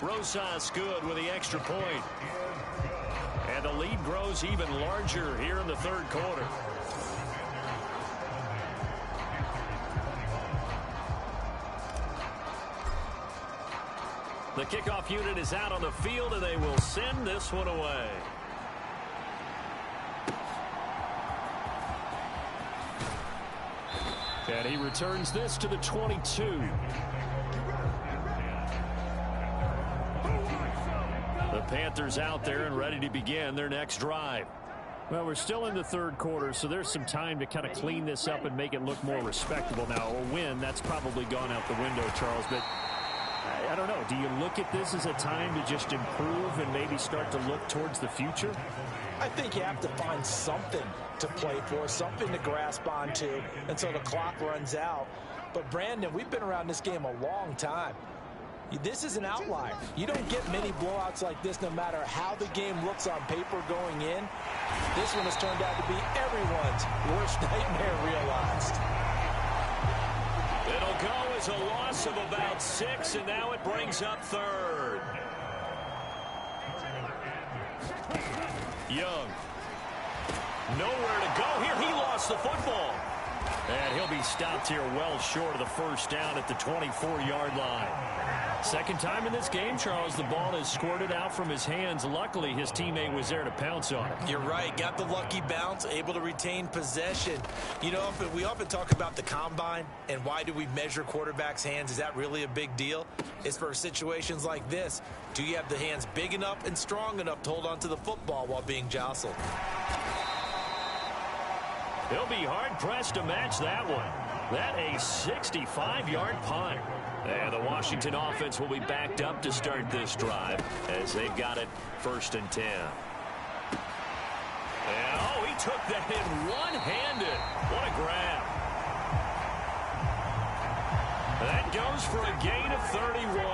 Rosas good with the extra point. And the lead grows even larger here in the third quarter. The kickoff unit is out on the field, and they will send this one away. And he returns this to the 22. The Panthers out there and ready to begin their next drive. Well, we're still in the third quarter, so there's some time to kind of clean this up and make it look more respectable. Now, a win, that's probably gone out the window, Charles, but I don't know. Do you look at this as a time to just improve and maybe start to look towards the future? I think you have to find something to play for, something to grasp onto until the clock runs out. But, Brandon, we've been around this game a long time. This is an outlier. You don't get many blowouts like this no matter how the game looks on paper going in. This one has turned out to be everyone's worst nightmare realized. It'll go as a loss of about 6, and now it brings up third. Young. Nowhere to go here. He lost the football. And he'll be stopped here well short of the first down at the 24-yard line. Second time in this game, Charles, the ball is squirted out from his hands. Luckily, his teammate was there to pounce on it. You're right. Got the lucky bounce, able to retain possession. You know, we often talk about the combine and why do we measure quarterbacks' hands. Is that really a big deal? It's for situations like this. Do you have the hands big enough and strong enough to hold on to the football while being jostled? He'll be hard-pressed to match that one. That a 65-yard punt. And the Washington offense will be backed up to start this drive as they've got it 1st and 10. And, oh, he took that in one-handed. What a grab. That goes for a gain of 31.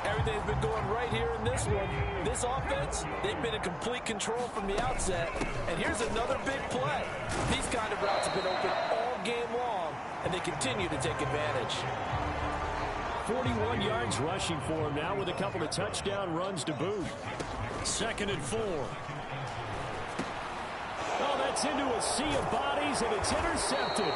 Everything's been going right here in this one. This offense, they've been in complete control from the outset. And here's another big play. These kind of routes have been open all game long, and they continue to take advantage. 41 yards rushing for him now with a couple of touchdown runs to boot. 2nd and 4. Oh, that's into a sea of bodies, and it's intercepted.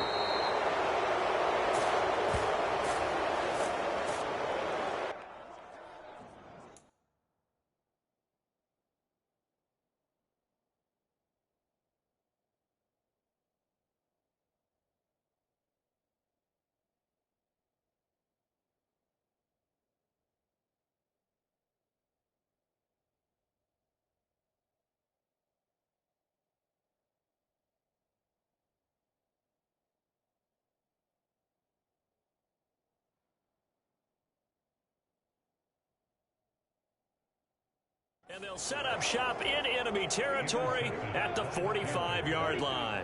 And they'll set up shop in enemy territory at the 45-yard line.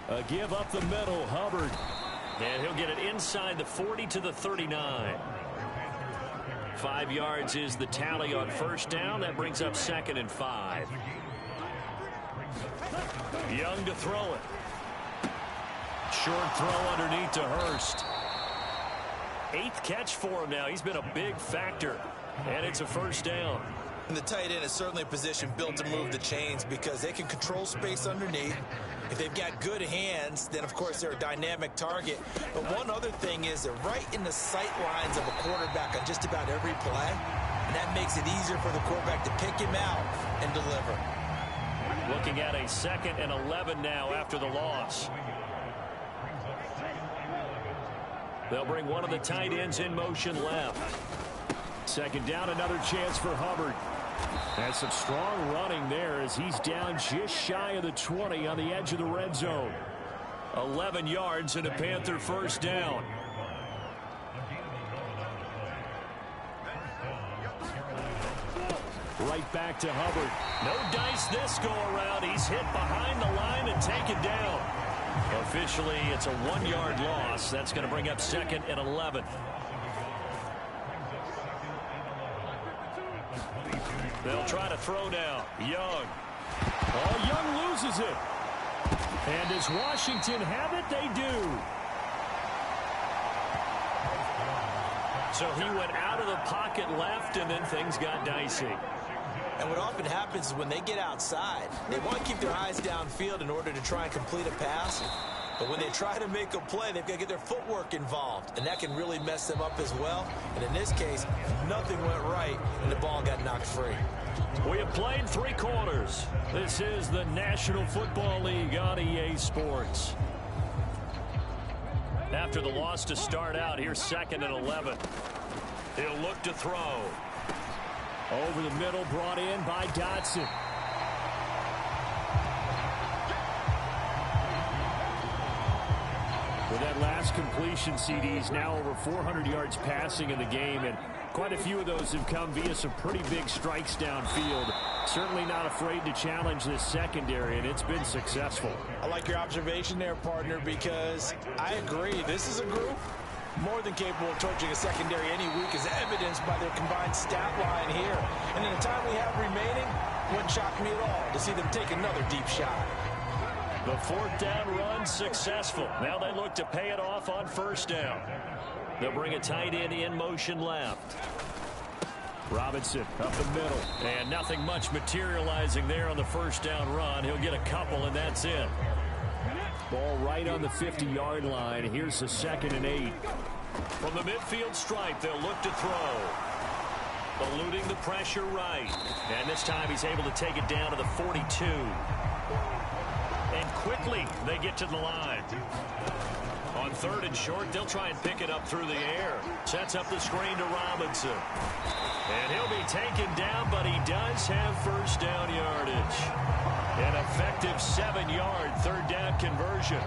A give up the middle, Hubbard. And he'll get it inside the 40 to the 39. 5 yards is the tally on first down. That brings up 2nd and 5. Young to throw it. Short throw underneath to Hurst. 8th catch for him now. He's been a big factor. And it's a 1st down. And the tight end is certainly a position built to move the chains because they can control space underneath. If they've got good hands, then, of course, they're a dynamic target. But one other thing is they're right in the sight lines of a quarterback on just about every play. And that makes it easier for the quarterback to pick him out and deliver. Looking at a 2nd and 11 now after the loss. They'll bring one of the tight ends in motion left. 2nd down, another chance for Hubbard. That's some strong running there as he's down just shy of the 20 on the edge of the red zone. 11 yards and a Panther 1st down. Right back to Hubbard. No dice this go around. He's hit behind the line and taken down. Officially, it's a 1-yard loss. That's going to bring up 2nd and 11. They'll try to throw now. Young. Oh, Young loses it. And does Washington have it? They do. So he went out of the pocket left, and then things got dicey. And what often happens is when they get outside, they want to keep their eyes downfield in order to try and complete a pass. But when they try to make a play, they've got to get their footwork involved. And that can really mess them up as well. And in this case, nothing went right, and the ball got knocked free. We have played 3 quarters. This is the National Football League on EA Sports. after the loss to start out. Here's 2nd and 11. He'll look to throw. Over the middle, brought in by Dotson. With that last completion, CD's now over 400 yards passing in the game, and quite a few of those have come via some pretty big strikes downfield. Certainly not afraid to challenge this secondary, and it's been successful. I like your observation there, partner, because I agree. This is a group more than capable of torching a secondary any week, as evidenced by their combined stat line here. And in the time we have remaining, wouldn't shock me at all to see them take another deep shot. The 4th down run successful. Now they look to pay it off on 1st down. They'll bring a tight end in motion left. Robinson up the middle. And nothing much materializing there on the 1st down run. He'll get a couple, and that's it. Ball right on the 50-yard line. Here's the 2nd and 8. From the midfield stripe, they'll look to throw. Eluding the pressure right. And this time he's able to take it down to the 42. And quickly they get to the line. On 3rd and short, they'll try and pick it up through the air. Sets up the screen to Robinson. And he'll be taken down, but he does have 1st down yardage. An effective 7-yard 3rd down conversion.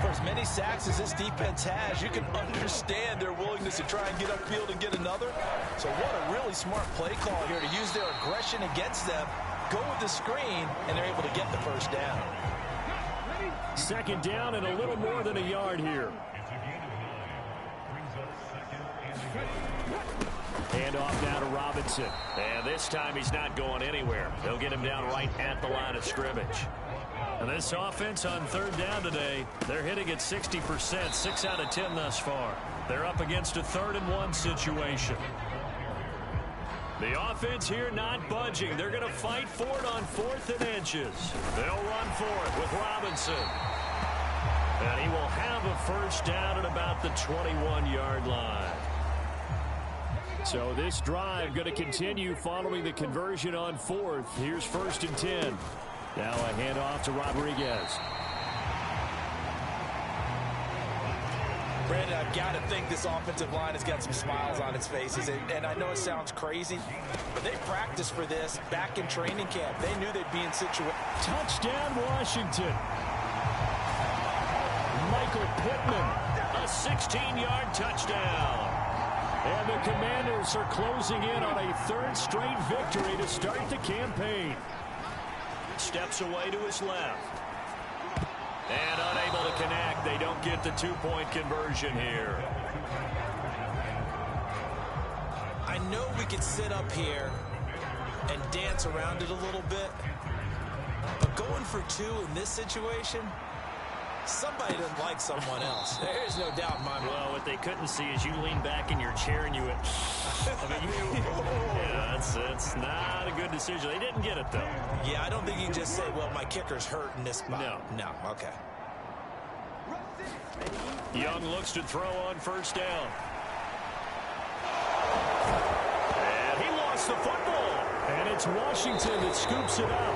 For as many sacks as this defense has, you can understand their willingness to try and get upfield and get another. So what a really smart play call here to use their aggression against them, go with the screen, and they're able to get the 1st down. 2nd down and a little more than a yard here. Hand off now to Robinson. And this time he's not going anywhere. They'll get him down right at the line of scrimmage. And this offense on 3rd down today, they're hitting at 60%, 6 out of 10 thus far. They're up against a 3rd and 1 situation. The offense here not budging. They're going to fight for it on 4th and inches. They'll run for it with Robinson. And he will have a 1st down at about the 21-yard line. So this drive going to continue following the conversion on 4th. Here's 1st and 10. Now a handoff to Rodriguez. Brandon, I've got to think this offensive line has got some smiles on its faces. And I know it sounds crazy, but they practiced for this back in training camp. They knew they'd be in situation. Touchdown, Washington. Michael Pittman. A 16-yard touchdown. And the Commanders are closing in on a 3rd straight victory to start the campaign. Steps away to his left. And unable to connect. They don't get the 2-point conversion here. I know we could sit up here and dance around it a little bit, but going for 2 in this situation, somebody doesn't like someone else. There's no doubt in my mind. Well, what they couldn't see is you lean back in your chair and you went, yeah, it's not a good decision. They didn't get it, though. Yeah, I don't think you can just say, well, my kicker's hurt in this spot. No, okay. Young looks to throw on 1st down. And he lost the football. And it's Washington that scoops it up.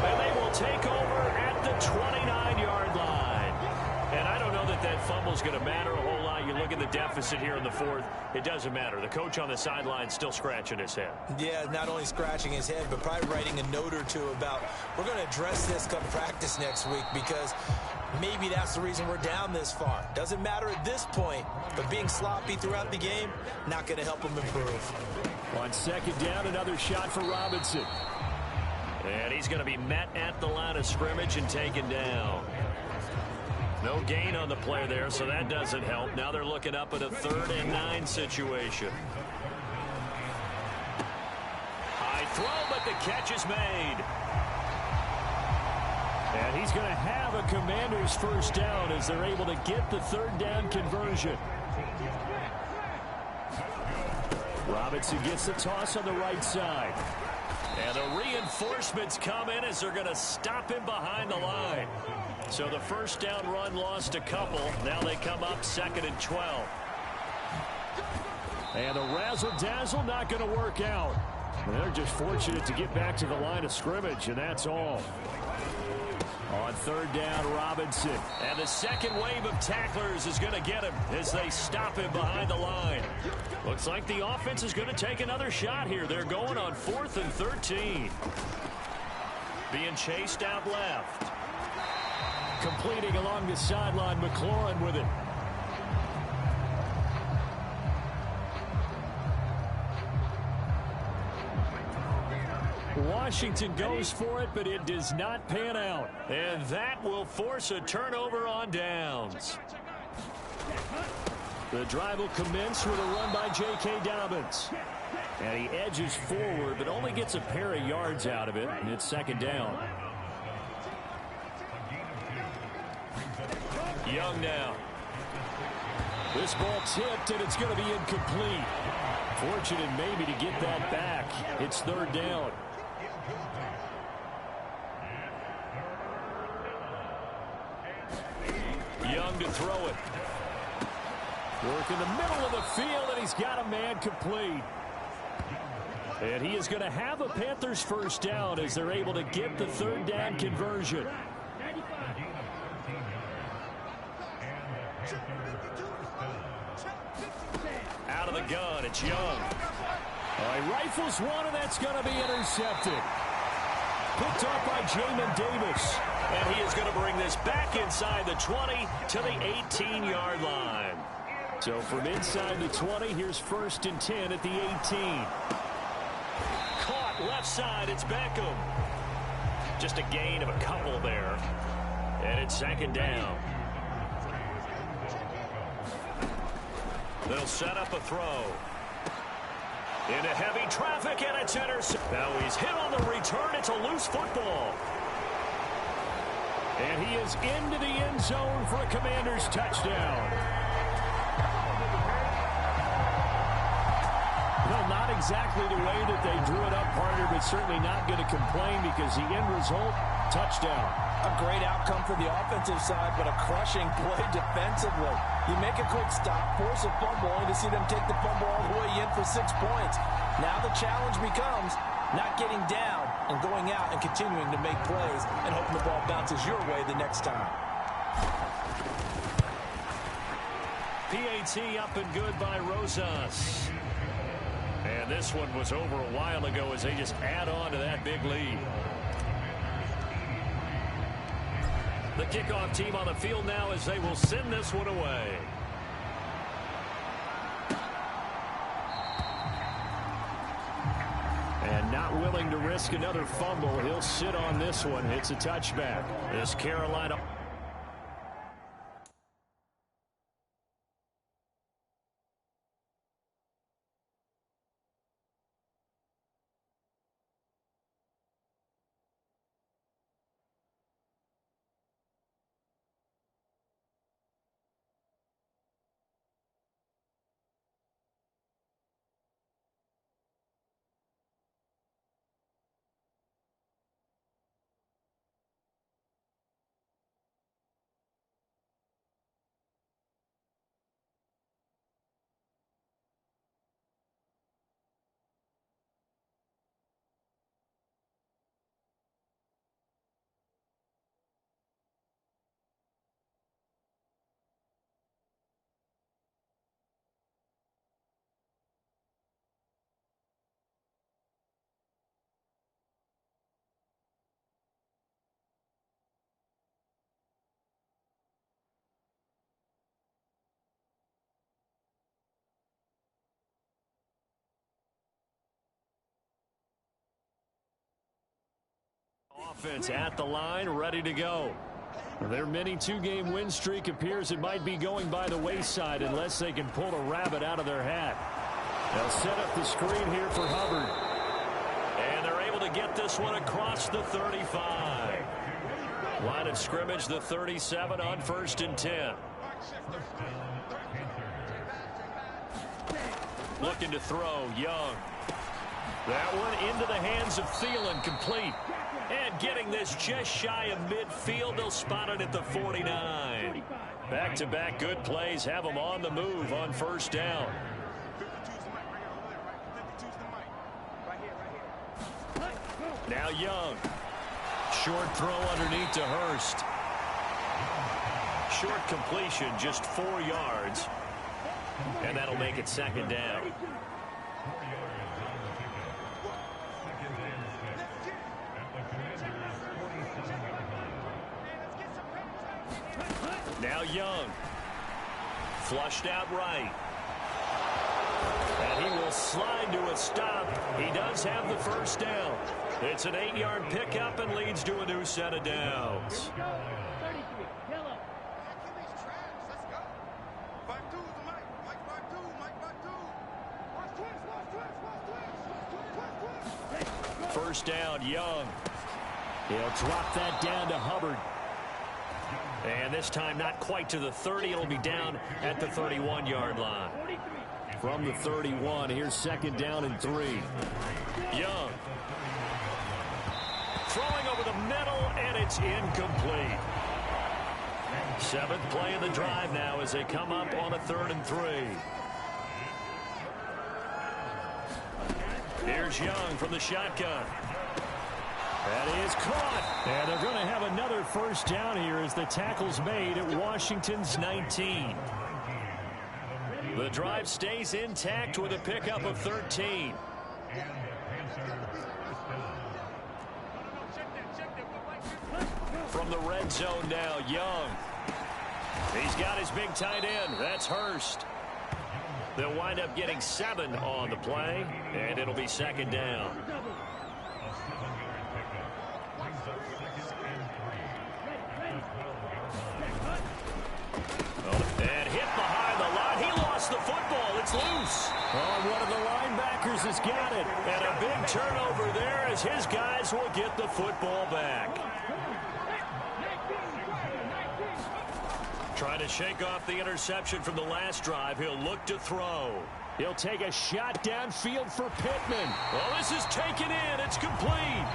And they will take over at the 29-yard line. And I don't know that that fumble's going to matter a whole lot. You look at the deficit here in the 4th. It doesn't matter. The coach on the sideline still scratching his head. Yeah, not only scratching his head, but probably writing a note or two about, we're going to address this come practice next week, because maybe that's the reason we're down this far. Doesn't matter at this point, but being sloppy throughout the game, not going to help him improve. On 2nd down, another shot for Robinson. And he's going to be met at the line of scrimmage and taken down. No gain on the play there, so that doesn't help. Now they're looking up at a 3rd and 9 situation. High throw, but the catch is made. And he's going to have a Commanders 1st down as they're able to get the 3rd down conversion. Robinson gets the toss on the right side. And the reinforcements come in as they're going to stop him behind the line. So the 1st down run lost a couple. Now they come up 2nd and 12. And the razzle-dazzle not going to work out. And they're just fortunate to get back to the line of scrimmage, and that's all. On third down, Robinson. And the second wave of tacklers is going to get him as they stop him behind the line. Looks like the offense is going to take another shot here. They're going on 4th and 13. Being chased out left. Completing along the sideline, McLaurin with it. Washington goes for it, but it does not pan out. And that will force a turnover on downs. The drive will commence with a run by J.K. Dobbins. And he edges forward, but only gets a pair of yards out of it, and it's second down. Young now. This ball tipped, and it's going to be incomplete. Fortunate maybe to get that back. It's third down. Young to throw it. Work in the middle of the field, and he's got a man complete. And he is going to have a Panthers first down as they're able to get the third down conversion. Out of the gun, it's Young. He rifles one, and that's going to be intercepted. Picked up by Jamin Davis. And he is going to bring this back inside the 20 to the 18-yard line. So from inside the 20, here's 1st and 10 at the 18. Caught left side, it's Beckham. Just a gain of a couple there. And it's second down. They'll set up a throw. Into heavy traffic, and it's intercepted. Now he's hit on the return. It's a loose football. And he is into the end zone for a Commanders touchdown. Well, not exactly the way that they drew it up, partner, but certainly not going to complain because the end result, touchdown. A great outcome for the offensive side, but a crushing play defensively. You make a quick stop, force a fumble, only to see them take the fumble all the way in for 6 points. Now the challenge becomes not getting down and going out and continuing to make plays and hoping the ball bounces your way the next time. PAT up and good by Rosas. And this one was over a while ago as they just add on to that big lead. The kickoff team on the field now as they will send this one away. And not willing to risk another fumble. He'll sit on this one. It's a touchback. This Carolina offense at the line, ready to go. Their mini 2-game win streak appears it might be going by the wayside unless they can pull a rabbit out of their hat. They'll set up the screen here for Hubbard. And they're able to get this one across the 35. Line of scrimmage, the 37 on 1st and 10. Looking to throw, Young. That one into the hands of Thielen, complete. And getting this just shy of midfield, they'll spot it at the 49. Back-to-back good plays have them on the move on 1st down. Now Young. short throw underneath to Hurst. Short completion, just 4 yards. And that'll make it second down. Now Young. Flushed out right. And he will slide to a stop. He does have the first down. It's an 8-yard pickup and leads to a new set of downs. First down, Young. He'll drop that down to Hubbard. And this time not quite to the 30. It'll be down at the 31-yard line. From the 31, here's second down and 3. Young. Throwing over the middle, and it's incomplete. 7th play of the drive now as they come up on a 3rd and 3. Here's Young from the shotgun. That is caught. And they're going to have another first down here as the tackle's made at Washington's 19. The drive stays intact with a pickup of 13. From the red zone now, Young. He's got his big tight end. That's Hurst. They'll wind up getting 7 on the play, and it'll be second down. And hit behind the line. He lost the football. It's loose. Oh, one of the linebackers has got it. And a big turnover there as his guys will get the football back. Trying to shake off the interception from the last drive. He'll look to throw. He'll take a shot downfield for Pittman. Oh, this is taken in. It's complete.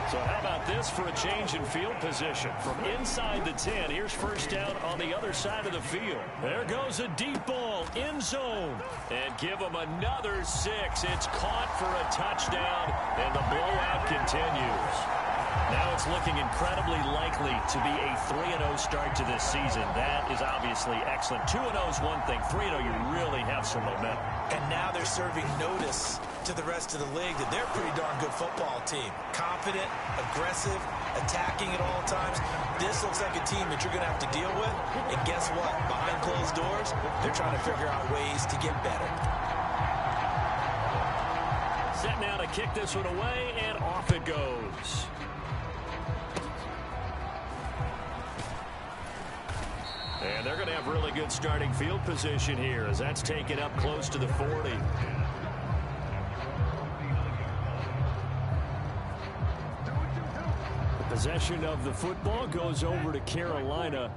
So how about this for a change in field position? From inside the 10, here's first down on the other side of the field. There goes a deep ball, end zone. And give him another 6. It's caught for a touchdown, and the blowout continues. Now it's looking incredibly likely to be a 3-0 start to this season. That is obviously excellent. 2-0 is one thing. 3-0, you really have some momentum. And now they're serving notice to the rest of the league that they're a pretty darn good football team. Confident, aggressive, attacking at all times. This looks like a team that you're going to have to deal with. And guess what? Behind closed doors, they're trying to figure out ways to get better. Set now to kick this one away, and off it goes. And they're going to have really good starting field position here as that's taken up close to the 40. The possession of the football goes over to Carolina.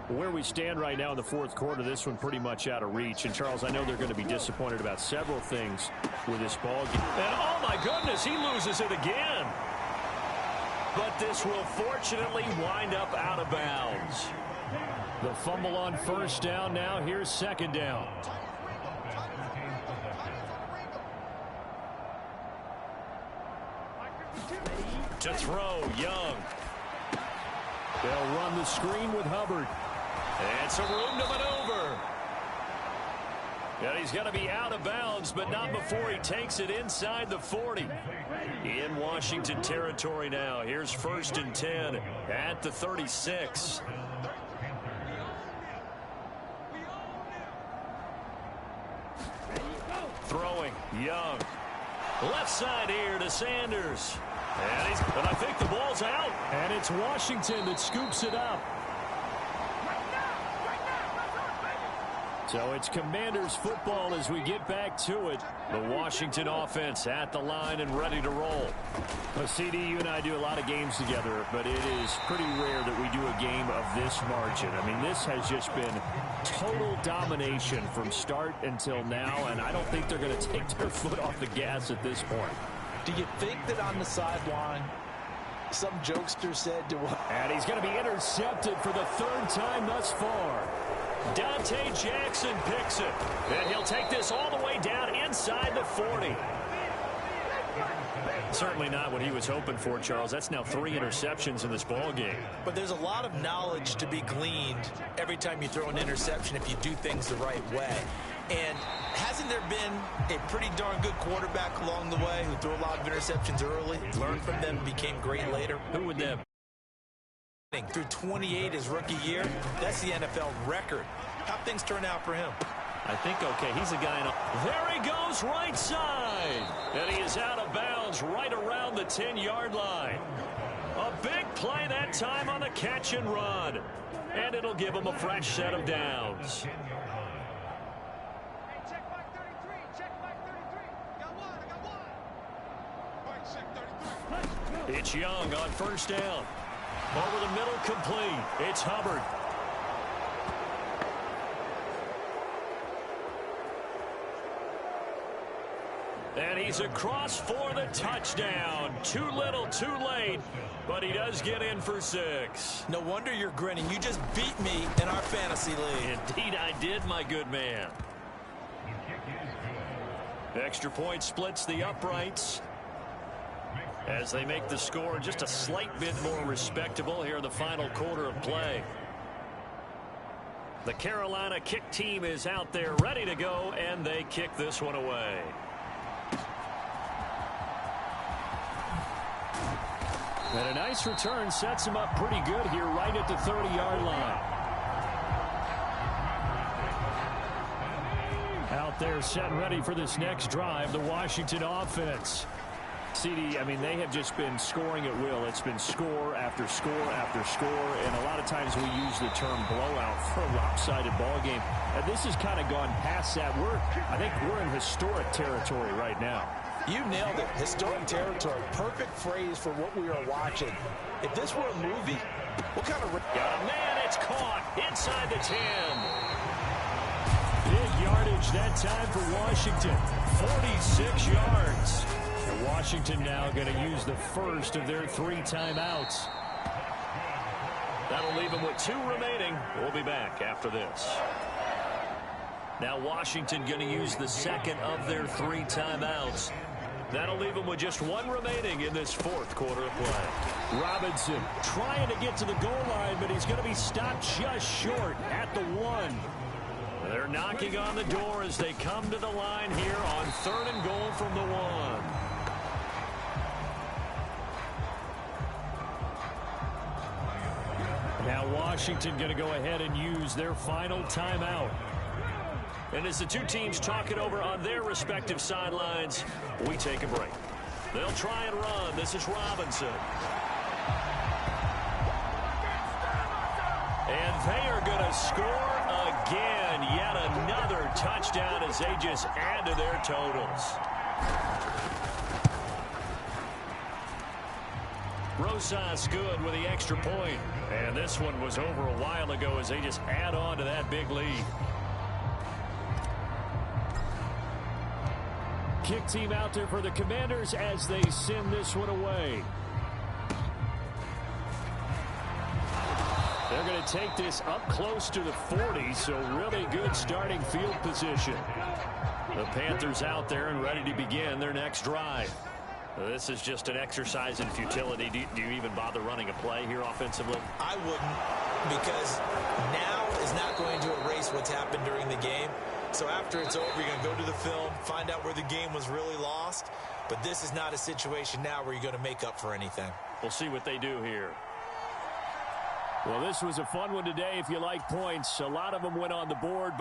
Where we stand right now in the fourth quarter, this one pretty much out of reach. And, Charles, I know they're going to be disappointed about several things with this ball game. And, oh, my goodness, he loses it again. But this will fortunately wind up out of bounds. The fumble on first down. Now here's second down. To throw, Young. They'll run the screen with Hubbard. And some room to maneuver. And he's going to be out of bounds, but not before he takes it inside the 40. In Washington territory now. Here's first and 10 at the 36. Throwing, Young. Left side here to Sanders. And I think the ball's out. And it's Washington that scoops it up. So it's Commanders football as we get back to it. The Washington offense at the line and ready to roll. Well, CD, you and I do a lot of games together, but it is pretty rare that we do a game of this margin. I mean, this has just been total domination from start until now, and I don't think they're going to take their foot off the gas at this point. Do you think that on the sideline, some jokester said to him? And he's going to be intercepted for the 3rd time thus far. Dante Jackson picks it. And he'll take this all the way down inside the 40. Certainly not what he was hoping for, Charles. That's now 3 interceptions in this ball game. But there's a lot of knowledge to be gleaned every time you throw an interception if you do things the right way. And hasn't there been a pretty darn good quarterback along the way who threw a lot of interceptions early, learned from them, became great later? Who would that be? Through 28 his rookie year, that's the NFL record. How'd things turn out for him? I think, okay, he's a guy in there he goes right side. And he is out of bounds right around the 10-yard line. A big play that time on the catch and run. And it'll give him a fresh set of downs. Check back 33. Check back 33. Got one. I got one. Right, check 33. It's Young on first down. Over the middle, complete. It's Hubbard. And he's across for the touchdown. Too little, too late, but he does get in for 6. No wonder you're grinning. You just beat me in our fantasy league. Indeed I did, my good man. Extra point splits the uprights as they make the score just a slight bit more respectable here in the final quarter of play. The Carolina kick team is out there ready to go, and they kick this one away. And a nice return sets him up pretty good here right at the 30-yard line. Out there set and ready for this next drive, the Washington offense. CD, I mean, they have just been scoring at will. It's been score after score after score, and a lot of times we use the term blowout for a lopsided ball game. And this has kind of gone past that. I think we're in historic territory right now. You nailed it. Historic territory. Perfect phrase for what we are watching. If this were a movie, what kind of... Man, it's caught inside the 10. Big yardage that time for Washington. 46 yards. And Washington now going to use the first of their 3 timeouts. That'll leave them with 2 remaining. We'll be back after this. Now Washington going to use the second of their 3 timeouts. That'll leave them with just 1 remaining in this 4th quarter of play. Robinson trying to get to the goal line, but he's going to be stopped just short at the 1. They're knocking on the door as they come to the line here on 3rd and goal from the 1. Now Washington going to go ahead and use their final timeout. And as the 2 teams talk it over on their respective sidelines, we take a break. They'll try and run. This is Robinson. And they are going to score again. Yet another touchdown as they just add to their totals. Rosas good with the extra point. And this one was over a while ago as they just add on to that big lead. Kick team out there for the Commanders as they send this one away. They're going to take this up close to the 40, so really good starting field position. The Panthers out there and ready to begin their next drive. This is just an exercise in futility. Do you even bother running a play here offensively? I wouldn't, because now is not going to erase what's happened during the game. So after it's over, you're going to go to the film, find out where the game was really lost. But this is not a situation now where you're going to make up for anything. We'll see what they do here. Well, this was a fun one today if you like points. A lot of them went on the board.